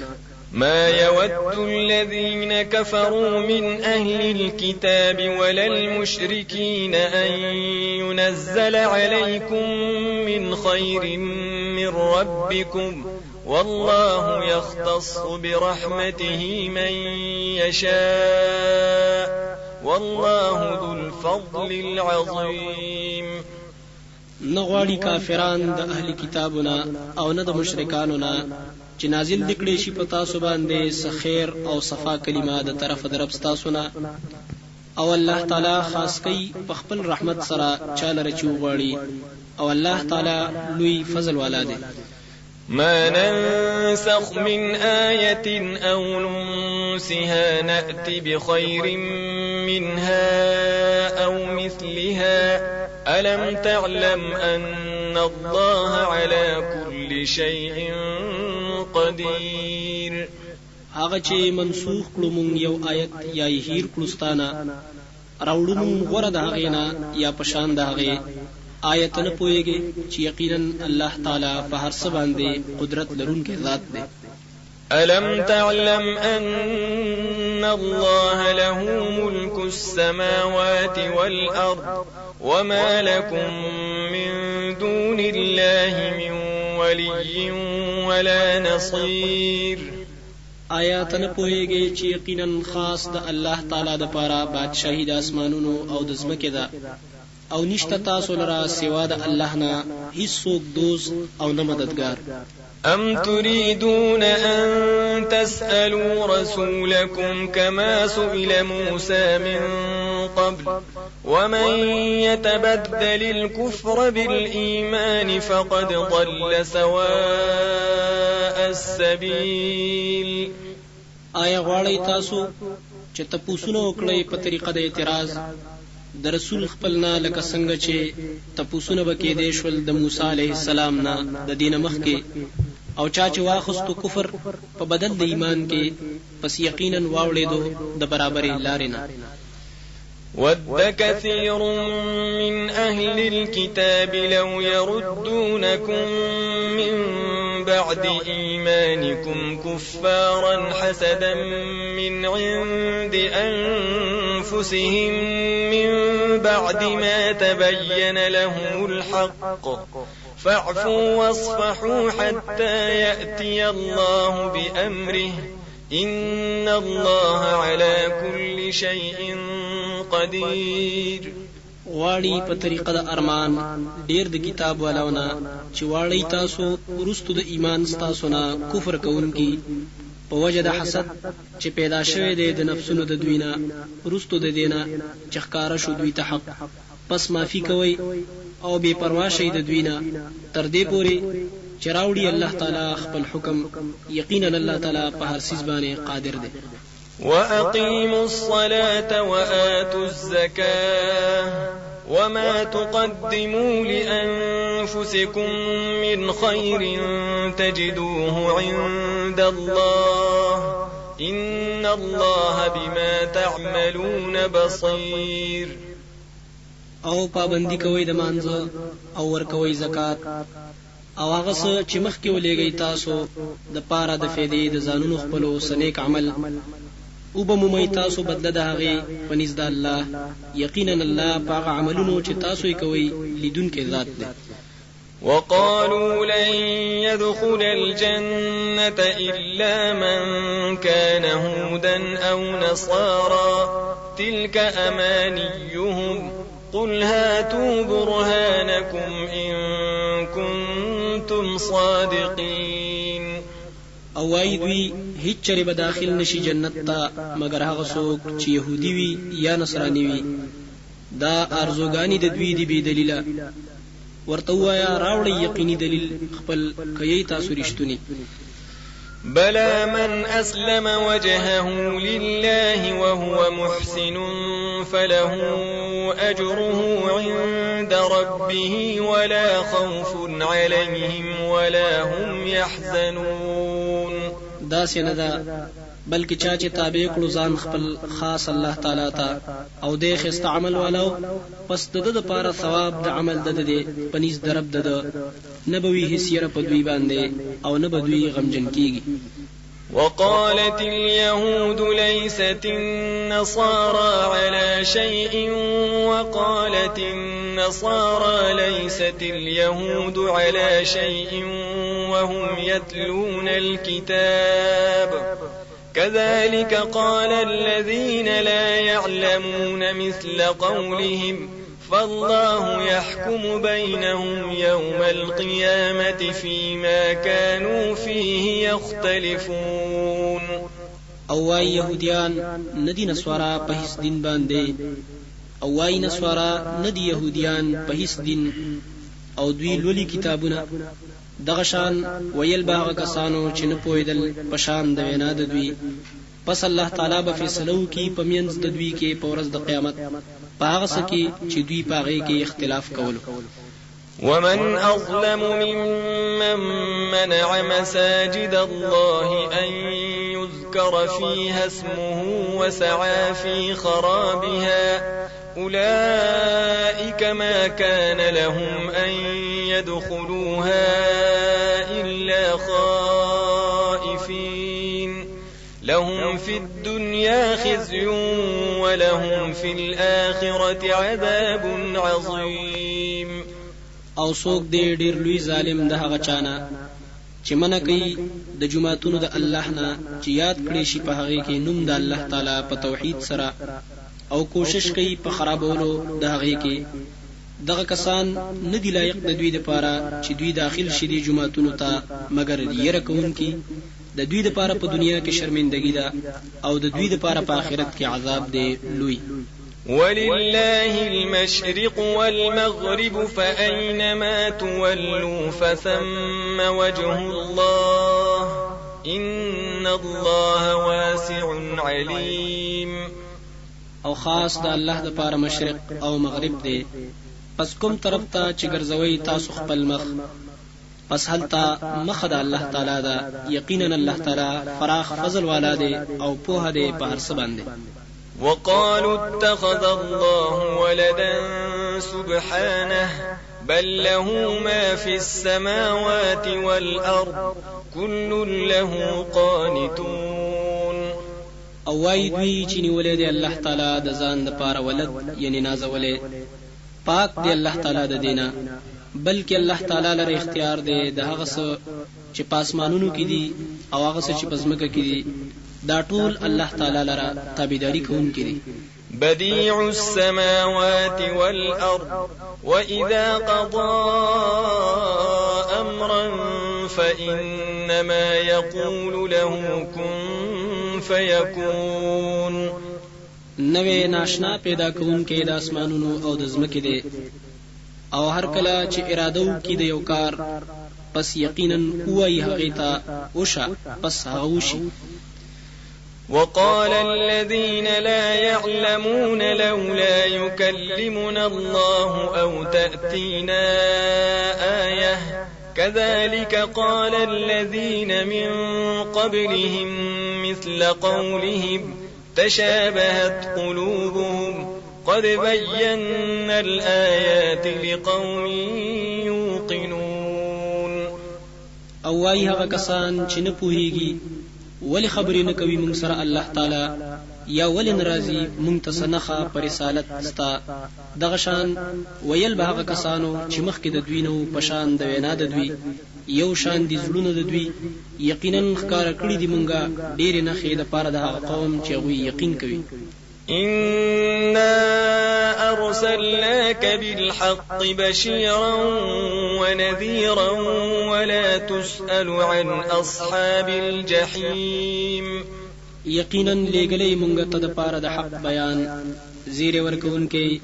ما يود الذين كفروا من أهل الكتاب ولا المشركين أن ينزل عليكم من خير من ربكم والله يختص برحمته من يشاء والله ذو الفضل العظيم. نغواړي کافران د اهل کتابونه او نه د مشرکانو نه چې نازل دکړي شي په تاسو باندې سخیر او صفا کلمه د طرف د رب تاسو نه او الله تعالی خاص کوي په خپل رحمت سره چاله رچو غواړي او الله تعالی لوی فضل والا دی. ما ننسخ من آية أو ننسها نأتي بخير منها أو مثلها ألم تعلم أن الله على كل شيء قدير. هغه چې منسوخ کړو مونږ یو آیت یا هیر کړستانه راوړو مونږ غره د هغه نه یا پشان د هغه آیت نه پويږي چې یقینا الله تعالی په هر څه باندې قدرت لرونکی ذات دی. ألم تعلم أن الله له ملك السماوات والأرض وما لكم من دون الله من ولي ولا نصير. آیات نه پويږي چې یقینا خاص د الله تعالی د پاره بادشاہي د اسمانونو او د زمکه ده او نشته تاسو لرا سوا د الله نه هیڅوک دوست او نه مددگار. أم تريدون أن تسألوا رسولكم كما سئل موسى من قبل ومن يتبدل الكفر بالإيمان فقد ضل سواء السبيل. آیا غواړئ تاسو چې تپوسونه وکړئ په طریقه د اعتراض د رسول خپلنا لکه څنګه چې تپوسونه به کېدې شول د موسی علیه السلام نه د دینه مخکې، او چا چې واخستو کفر په بدل د ایمان کې پس یقینا واوړېدو د برابرې لارې نه. ود كثير من أهل الكتاب لو يردونكم من بعد إيمانكم كفارا حسدا من عند أنفسهم من بعد ما تبين لهم الحق فاعفوا واصفحوا حتى يأتي الله بأمره إن الله على كل شيء قدير. واړی په طریقه د ارمان ډیر د کتاب والاونه چې واړی تاسو ورستو د ایمان ستاسو نه کفر کوونکی په وجه د حسد چې پیدا شوی دی د نفسونو د دوینه ورستو د دینه چې ښکارا شو دوی ته حق، پس معافي کوي او بے پروا شي د دوینه تر دې پوري چې راوړي الله تعالی خپل حکم. یقینا الله تعالی په هر څه باندې قادر دی. وأقيموا الصلاة وآتوا الزكاة وما تقدموا لأنفسكم من خير تجدوه عند الله إن الله بما تعملون بصير. او پابندی کوي د مانځه او ور کوي زکات او هغه څه چې مخکې ولېږئ تاسو د پاره د فیدې د ځانونو خپلو سنیک عمل او به مومئ تاسو بدله د هغې په نزد الله. یقینا الله په هغه عملونو چې تاسو یې کوئ لیدونکی ذات دی. وقالوا لن يدخل الجنة إلا من كان هودا أو نصارى تلك أمانيهم قل هاتوا برهانكم إن كنتم صادقين. او وای دوی هیڅ چره به داخل نشي جنت ته مگر هغه څوک چې يهودي وي یا نصراني وي. دا ارزوګانی د دوی دی بی دلیله. ورته وایا راوړی یقیني دلیل خپل کوي تاسو رښتونی. بلى من أسلم وجهه لله وهو محسن فله أجره عند ربه ولا خوف عليهم ولا هم يحزنون. دا سیندا بلکې چا چې تابع کړو ځان خپل خاص الله تعالی ته او د خست عمل والو پس د لپاره ثواب د عمل د دې پنيز درب د نبوي هسیره په دوی باندې او نه بدوي غمجن کیږي. وقالت اليهود ليست النصارى على شيء وقالت النصارى ليست اليهود على شيء وهم يتلون الكتاب كذلك قال الذين لا يعلمون مثل قولهم فالله يحكم بينهم يوم القيامة فيما كانوا فيه يختلفون. او واي يهوديان ندي نسوارا په هیڅ دین باندې او واي نسوارا ندي يهوديان په هیڅ دین او دوی لولي کتابونه دغشان ویل باغ کسانو چې نه پویدل پشان د وینا د دوی پس الله تعالی به فیصلو کی پمینځ د دوی کې په ورځ د قیامت پاغه سکی چې دوی پاغه کې اختلاف کولو. ومن أظلم ممن منع مساجد الله أن يذكر فيها اسمه وسعى في خرابها أولئك ما كان لهم أن يدخلوها إلا خائفين لهم في الدنيا خزي ولهم في الآخرة عذاب عظيم. او څوک دې ډېر لوی ظالم ده هغه چانه چې منع کوي د جماعتونو د الله نه چې یاد کړي شي په هغه کې نوم د الله تعالی په توحید سره او کوشش کوي په خرابولو د هغه کې دغه کسان نه دی لایق د دوی لپاره چې دوی داخل شي د جماعتونو ته مگر یره کوونکی د دوی لپاره په دنیا کې شرمندګي ده او د دوی لپاره په آخرت کې عذاب دی لوی. ولله المشرق والمغرب فأينما تولوا فثم وجه الله إن الله واسع عليم. او خاص د الله د پاره مشرق او مغرب دی، پس کوم طرف ته چې ګرځوي تاسو خپل مخ، پس هلته مخ د الله تعالی دا. یقینا الله تعالی فراخ فضل والا دی او په دې په هر څه باندې. وقالوا اتخذ الله ولدا سبحانه بل له ما في السماوات والأرض كل له قانتون. او وای دوی چې نیولې دی الله تعالی د ځان د پاره ولد، یعنی نازولې، پاک دی الله تعالی د دینه، بلکې الله تعالی لره اختیار دی د هغه څه چې پاسمانونو کې دي او هغه څه چې پزمکه کې دي، دا ټول الله تعالی لره تابعداري کوونکي دي. بديع السماوات والأرض وإذا قضى أمرا فإنما يقول له كن فيكون. نوې ناشنا پیدا کوونکي د اسمانونو او د ځمکې دی، او هر کله چې اراده وکړي د یو کار پس یقینا وایي هغې ته وشه، پس هغه وشي. وقال الذين لا يعلمون لولا يكلمنا الله أو تأتينا آية كذلك قال الذين من قبلهم مثل قولهم تشابهت قلوبهم قد بينا الآيات لقوم يوقنون. او وای هغه کسان چې نه پوهیږي ولی خبرې نه کوي مونږ سره الله تعالی، یا ولی ناراضي مونږ ته سنخه پر رسالت ستا. دغه شان ویل به هغه کسانو چې مخکې د دوی نو پشان د وینا د دوی یو شان دي زړونه د دوی، یقینا ښکارا کړی دي مونږه ډېرې نښې د پاره د هغه قوم چې هغوی یقین کوي. إنا أرسلناك بالحق بشيرا ونذيرا ولا تسأل عن أصحاب الجحيم. یقینا لګلې مونږ ته د پاره د حق بیان، زیره ورکوونکې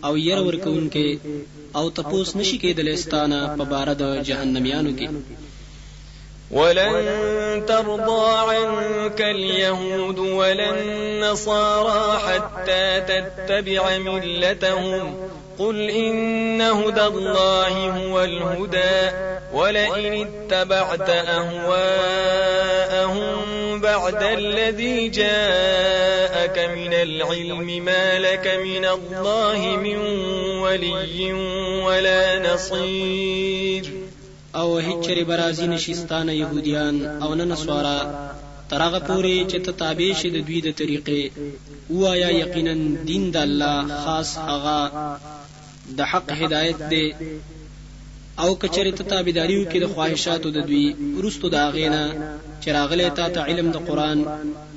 او ير ورکوونکې، او تپوس نشي کېدلې ستانه په بار د جهنميانو کې. ولن ترضى عنك اليهود ولا النصارى حتى تتبع ملتهم قل إن هدى الله هو الهدى ولئن اتبعت أهواءهم بعد الذي جاءك من العلم ما لك من الله من ولي ولا نصير. او هیچری برازي نشستانه يهوديان او نه نسوارا ترغه پوری چې ته تابع شې د دوی د طریقې. وایا یقینا دین د الله خاص هغه د حق هدایت دی، او کچری ته تابعداري وکړي د خواهشاتو د دوی ورستو د اغینا چې راغله ته علم د قران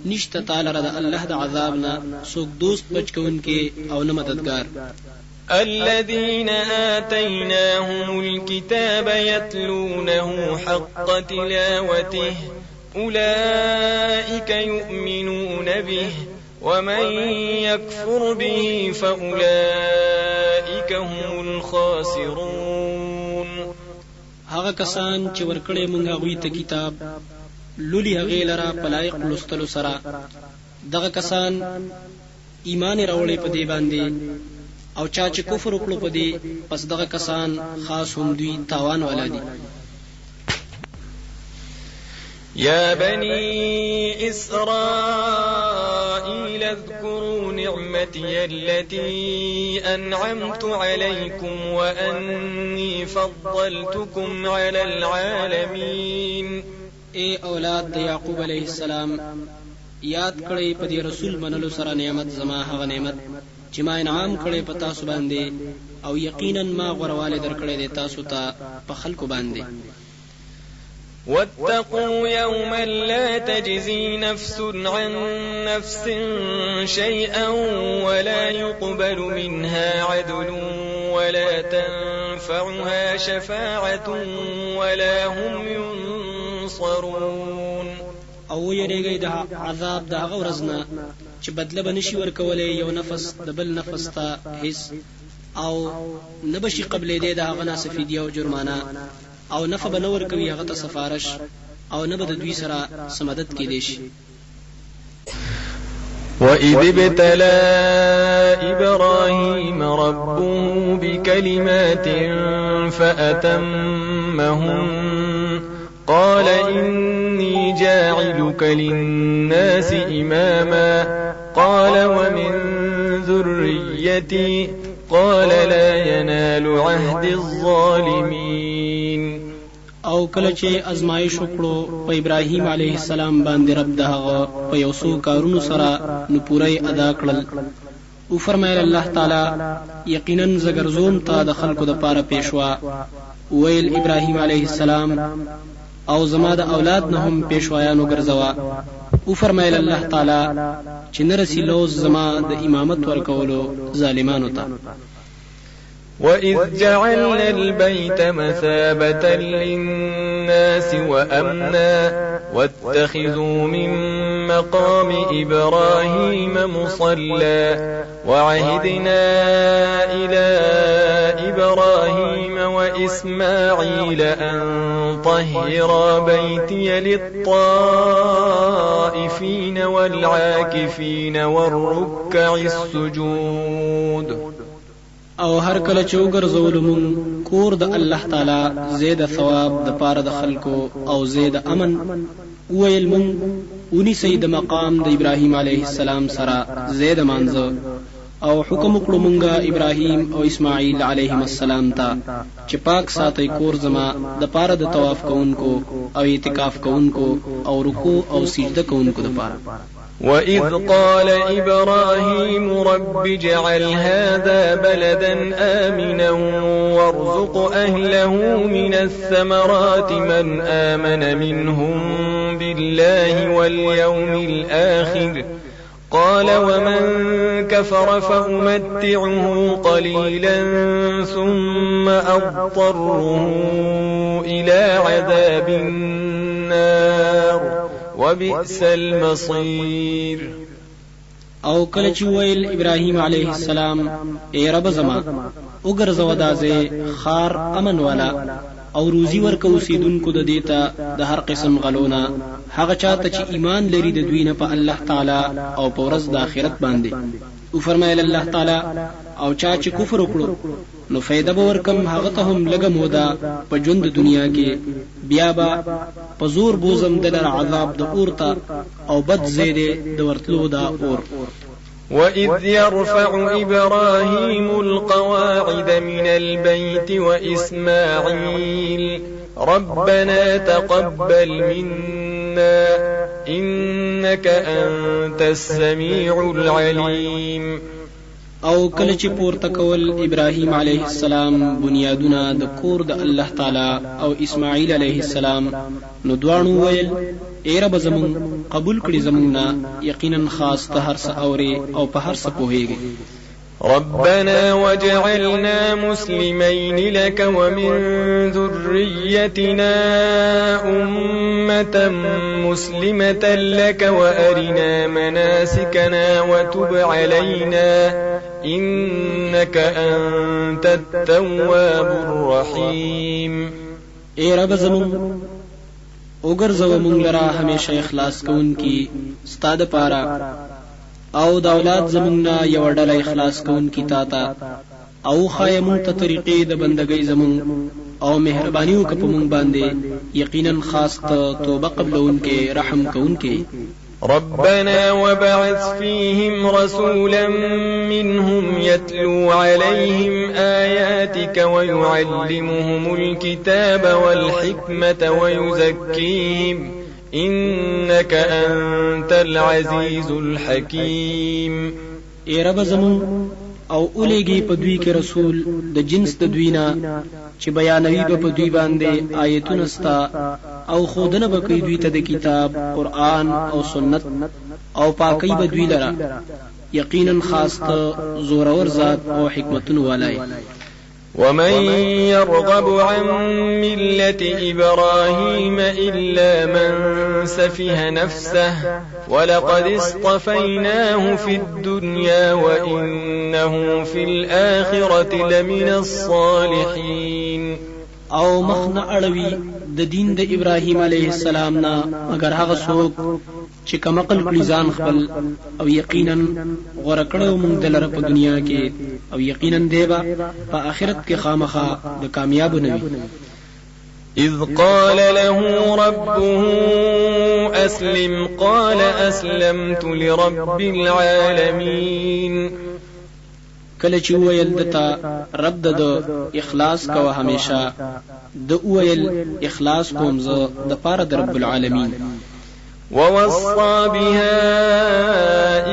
نشته تعالی را د الله د عذاب نه څوک دوست بچکونکي او نه مددگار. الذين آتيناهم الكتاب يتلونه حق تلاوته أولئك يؤمنون به ومن يكفر به فأولئك هم الخاسرون. هغه کسان چې ورکړې مونږ هغوی ته کتاب لولي هغې لره په لایق لوستلو سره، دغه کسان ایمان راوړي په دې باندې، او چا چې کفر وکړو په دې پس دغه کسان خاص هم دوی تاوان والا دي. يا بني إسرائيل اذكروا نعمتي التي أنعمت عليكم وأني فضلتكم على العالمين. اے اولاد د یعقوب علیہ السلام، یاد کړئ په دې رسول منلو سره نعمت زما هغه نعمت چې ما انعام کړی په تاسو باندې، او یقینا ما غورواله درکړی دی تاسو ته په خلکو باندې. واتقوا يوما لا تجزي نفس عن نفس شيئا ولا يقبل منها عدل ولا تنفعها شفاعة ولا هم ينصرون. او یریږي د عذاب د هغه ورځ نه چې بدله بنشي ورکولې یو نفس د بل نفس ته هیڅ او نبشي قبلې د هغه ناس فدیه او جرمانه او نفع بنور کوي هغه ته سفارش او نه بد دوی سره سمدد کې دي شي. وَإِذِ ابْتَلَى إِبْرَاهِيمَ رَبُّهُ بِكَلِمَاتٍ فَأَتَمَّهُنَّ قَالَ إِنِّي جَاعِلُكَ لِلنَّاسِ إِمَامًا قَالَ وَمِنْ ذُرِّيَّتِي قَالَ لَا يَنَالُ عَهْدِ الظَّالِمِينَ. او کله چې ازمایش وکړو په ابراهیم علیه السلام باندې رب دغه په یو څو کارونو سره نو پوره ادا کړل او فرمایل الله تعالی یقینا زګرزوم ته د خلکو د پاره پیشوا ویل ابراهیم علیه السلام او زما د اولاد نه هم پیشوایانو ګرځوا او فرمایل الله تعالی چې نرسي لوز زما د امامت ورکولو ظالمانو ته. وَإِذْ جَعَلْنَا الْبَيْتَ مَثَابَةً لِلنَّاسِ وَأَمْنًا وَاتَّخِذُوا مِن مَّقَامِ إِبْرَاهِيمَ مُصَلًّى وَعَهِدْنَا إِلَى إِبْرَاهِيمَ وَإِسْمَاعِيلَ أَن طَهِّرَا بَيْتِيَ لِلطَّائِفِينَ وَالْعَاكِفِينَ وَالرُّكَّعِ السُّجُودِ. او هر کله چې وګرځول مون کور د الله تعالی زید ثواب د پاره د خلکو او زید امن ویل مون ونی سید مقام د ابراهیم علیه السلام سره زید مانزه او حکم کړو مونږه ابراهیم او اسماعیل علیهم السلام ته چې پاک ساتي کور زما د پاره د طواف کوونکو او اعتکاف کوونکو او رکوع او سجده کوونکو د پاره. وَإِذْ قَالَ إِبْرَاهِيمُ رَبِّ اجْعَلْ هَذَا بَلَدًا آمِنًا وَارْزُقْ أَهْلَهُ مِنَ الثَّمَرَاتِ مَنْ آمَنَ مِنْهُمْ بِاللَّهِ وَالْيَوْمِ الْآخِرِ قَالَ وَمَنْ كَفَرَ فَأُمَتِّعُهُ قَلِيلًا ثُمَّ أَضْطَرُّهُ إِلَى عَذَابِ النَّارِ وبئس المصير. او کله چې ویل ابراهیم علیه السلام ای رب زما وګرځو دازه خار امن والا او روزي ورکو سیدونکو د دیتا د هر قسم غلونا هغه چاته چې ایمان لري د دوی نه په الله تعالی او په ورځ د آخرت باندې او فرمایل الله تعالی او چا چې کفر وکړو نو فائدہ به ورکم هغه ته هم لګه مودا په ژوند دنیا کې بیا با په زور بوزم دلر عذاب د اورتا او بد زیده د ورتلو دا اور. وَإِذْ يَرْفَعُ إِبْرَاهِيمُ الْقَوَاعِدَ مِنَ الْبَيْتِ وَإِسْمَاعِيلُ رَبَّنَا تَقَبَّلْ مِنَّا إِنَّكَ أَنْتَ السَّمِيعُ الْعَلِيمُ. او کله چې پورته کول ابراهیم علیه السلام بنیادونه د کور د الله تعالی او اسماعیل علیه السلام نو دوانو ویل ای رب زمون قبول کړي زمونږه یقینا خاص ته هر څه اوري او په هر څه پوهیږي. ربنا وجعلنا مسلمين لك ومن ذريتنا أمة مسلمة لك وأرنا مناسكنا وتب علينا إنك أنت التواب الرحيم. اے رب زمون وګرځو مونږ لرا همیشه اخلاص کوونکی ستاده پارا او د اولاد زمونږه یو ډله اخلاص کوونکی تا او خایمون ته طریقې د بندګۍ زمون او مهرباني وکړه په مونږ باندې یقینا خاص توبه قبلونکې رحم کوونکې. ربنا وبعث فيهم رسولا منهم يتلو عليهم آياتك ويعلمهم الكتاب والحكمة ويزكيهم إنك أنت العزيز الحكيم. اے رب زمون او اولیږي په دوی کې رسول د جنس د دوینا چې بیانوي په دوی باندې آیتونه ستا او خودنه به کوي دوی ته د کتاب قرآن او سنت او پاکي به دوی لرا یقینا خاص ته زورور ذات او حکمتون والای. ومن يرغب عن ملة إبراهيم إلا من سفه نفسه ولقد اصطفيناه في الدنيا وإنه في الآخرة لمن الصالحين. او مخنا اړوي د دین د ابراهیم علیه السلام نه مگر هغه څوک چې کوم عقل کړي ځان خپل او یقینا غوړه کړو موږ دلته په دنیا کې او یقینا دیبا په آخرت کې خامخا د کامیاب نه وي. إذ قال له ربه أسلم قال أسلمت لرب العالمين. کله چې ویل دتا رب د اخلاص کوه همیشه د ویل اخلاص کوم زه د پاره د رب العالمین. ووصى بها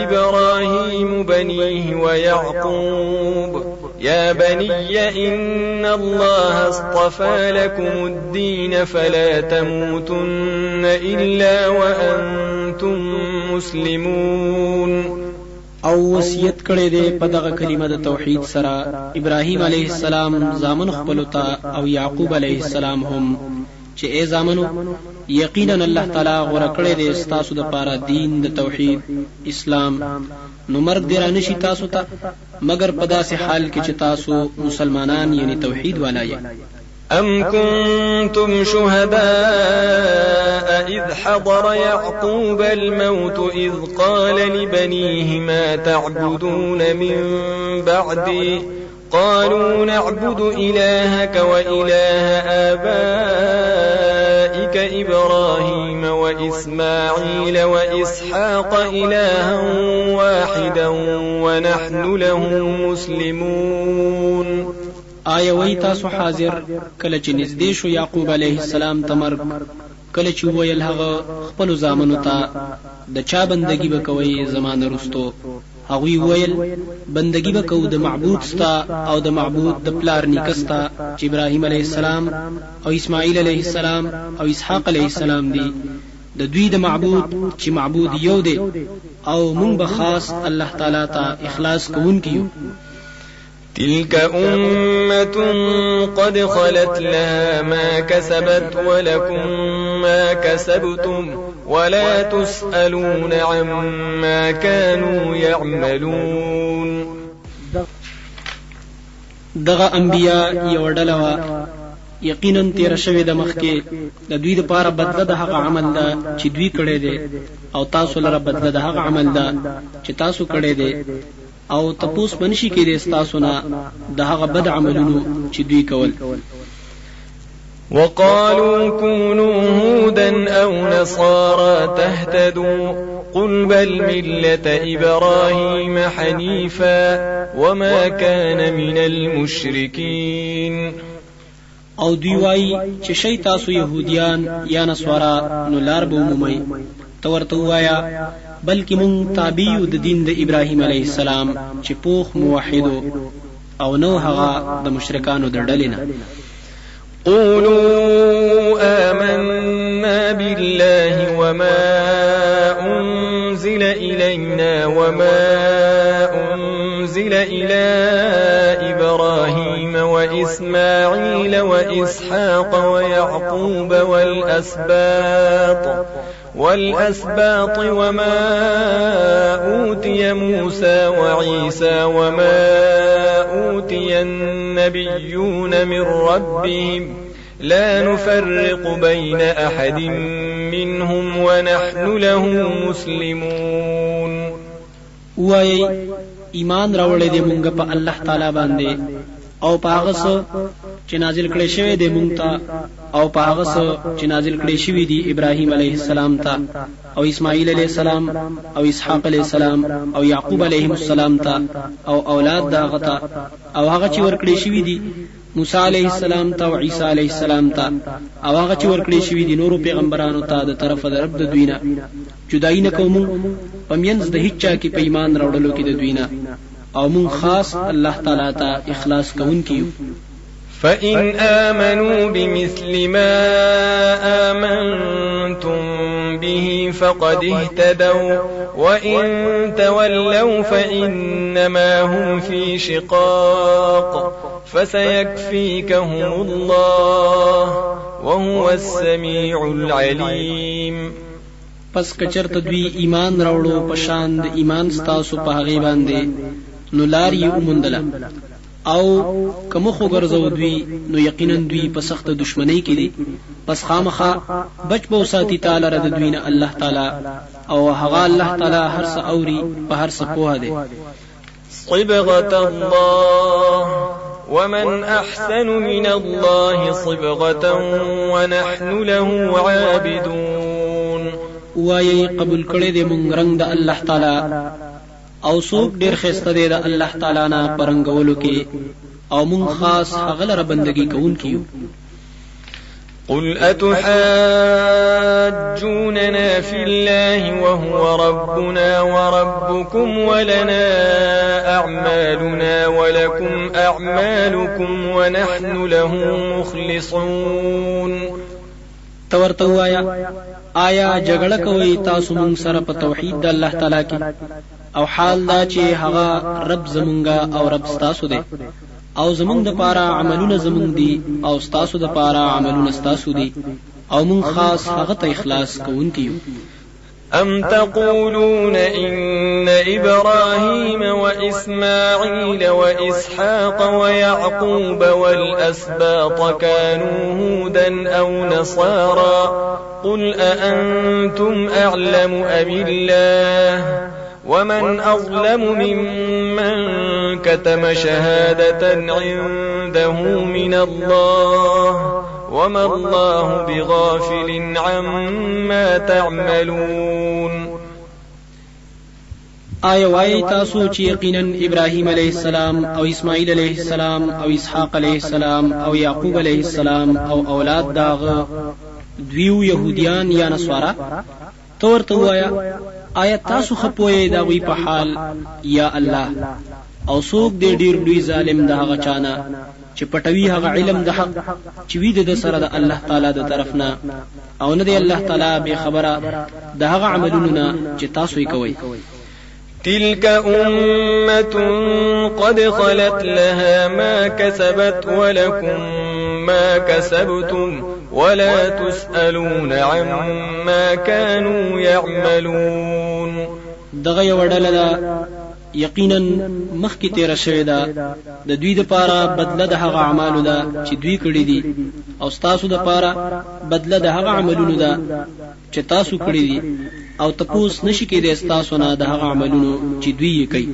إبراهيم بنيه ويعقوب يا بني إن الله اصطفى لكم الدين فلا تموتن إلا وأنتم مسلمون. او وصیت کړی دی په دغه کلمه د توحید سره ابراهیم علیه السلام زامن خپل ته او یعقوب علیه السلام هم چې ای زامنو یقینا الله تعالی غوړه کړی دی تاسو د پاره دین د توحید اسلام نو مرګ دی رانشي تاسو ته مگر په داسې حال کې چې تاسو مسلمانان یعنی توحید والا یې. أم كنتم شهداء إذ حضر يعقوب الموت إذ قال لبنيه ما تعبدون من بعدي قالوا نعبد إلهك وإله آبائك إبراهيم وإسماعيل وإسحاق إلها واحدا ونحن له مسلمون. آیا وای تاسو حاضر کله چې نږدې شو یعقوب علیه السلام تمر کله چې ویل هغه خپل زامنو ته د چا بندگی وکوي زمانه رستو هغه ویل بندگی وکاو د معبود ستا او د معبود د پلار نیکستا چې ابراهیم علیه السلام او اسماعیل علیه السلام او اسحاق علیه السلام دي د دوی د معبود چې معبود یو دی او مونږ به خاص الله تعالی ته اخلاص کوونکیو. تلك أمة قد خلت لها ما كسبت ولكم ما كسبتم ولا تسألون عما كانوا يعملون. دغه انبیاء یو ډله وا یقینا تیر شوی د مخکې د دوی لپاره بدله د هغه عمل ده چې دوی کړی دی او تاسو لپاره بدله د هغه عمل ده چې تاسو کړی دی او تپوس بنشي کې د تاسو نه د هغه بد عملونو چې دوی کول. وقالوا كونوا هودا أو نصارى تهتدوا قل بل ملة إبراهيم حنيفا وما كان من المشركين. او دوی وای چې شي تاسو يهوديان یا نصارا نو لار به مومي تورته وایا بلکې مونږ تابعیو د دین د ابراهیم علیه السلام چې پوخ موحدو او نو هغه د مشرکانو د ډلې نه. قولوا آمنا بالله وما أنزل إلينا وما أنزل إلى إبراهيم وإسماعيل وإسحاق ويعقوب والأسباط وما أوتي موسى وعيسى وما أوتي النبيون من ربهم لا نفرق بين أحد منهم ونحن له مسلمون. وای ایمان راوړې دې مونږ په الله تعالی باندې او پاغه څه چې نازل کړي شوی دی مونږ ته او پاغه څه چې نازل کړي شوی دی ابراهیم علیه السلام ته او اسماعیل علیه السلام او اسحاق علیه السلام او یعقوب علیه السلام ته او اولاد داغه ته او هغه چې ورکړي شوی دی موسی علیه السلام ته او عیسی علیه السلام ته او هغه چې ورکړي شوی دی نورو پیغمبرانو ته د طرفه د رب د دوینه جدای نه کوم پمینځ د هیڅ چا کې په ایمان راوړلو کې د دوینه او مون خاص الله تعالی ته اخلاص کوونکیو. فإن آمنوا بمثل ما آمنتم به فقد اهتدوا وإن تولوا فإنما هم في شقاق فسيكفيكهم الله وهو السميع العليم. پس کچرت دوی ایمان راوړو پشان د ایمان ستاسو په هغه باندې نو لار یې ومندله او کوم خو ګرځو دوی نو یقینا دوی په سخت دشمنی کې دي. پس خامخا بچ بو ساتي تعالی رد دوی نه الله تعالی او هغه الله تعالی هر څه اوري په هر څه پوهه دی. صبغة الله ومن أحسن من الله صبغة ونحن له عابدون. وایي قبول کړي دې مونږ رنگ د الله تعالی او څوک ډېر خسته دی د الله تعالی نه پرنګولو کې او مونږ خاص هغه لپاره بندګي کوونکي. قل أتحاجوننا في الله وهو ربنا وربكم ولنا أعمالنا ولكم أعمالكم ونحن له مخلصون. تورته وایا آیا جګړه کوي تاسو مونږ سره په توحید د الله تعالی کې او حال دا چې هغه رب زمونږه او رب ستاسو دی او زمونږ د پاره عملونه زمونږ دي او ستاسو د پاره عملونه ستاسو دي او مونږ خاص هغه ته اخلاص کوونکي. أم تقولون إن إبراهيم وإسماعيل وإسحاق ويعقوب والأسباط كانوا هودا أو نصارى قل أأنتم أعلم أم الله ومن أظلم ممن كتم شهادة عنده من الله وما الله بغافل عما تعملون. آیا وای تاسو چې یقینا ابراهیم علیه السلام او اسماعیل علیه السلام او اسحاق علیه السلام او یعقوب علیه السلام او اولاد داغه دویو يهوديان یا نصارا تورته وایا آیا تاسو خپوی دا وی په حال یا الله او څوک دې ډیر لوی ظالم دغه چانه چې پټوي هغه علم د حق چې وی د سره د الله تعالی د طرفنا او نه دی الله تعالی به خبره دغه عملونه چې تاسو یې کوي. تلك أمة قد خلت لها ما كسبت ولكم ما كسبتم ولا تسألون عما كانوا يعملون. دغه یو ډله ده یقینا مخکې تیر شوی ده د دوی د پاره بدله د هغه اعمالو ده چې دوی کړی دي او تاسو د پاره بدله د هغه عملونو ده چې تاسو کړی دي او تاسو نشی کېدای تاسو نه د هغه عملونو چې دوی یې کوي.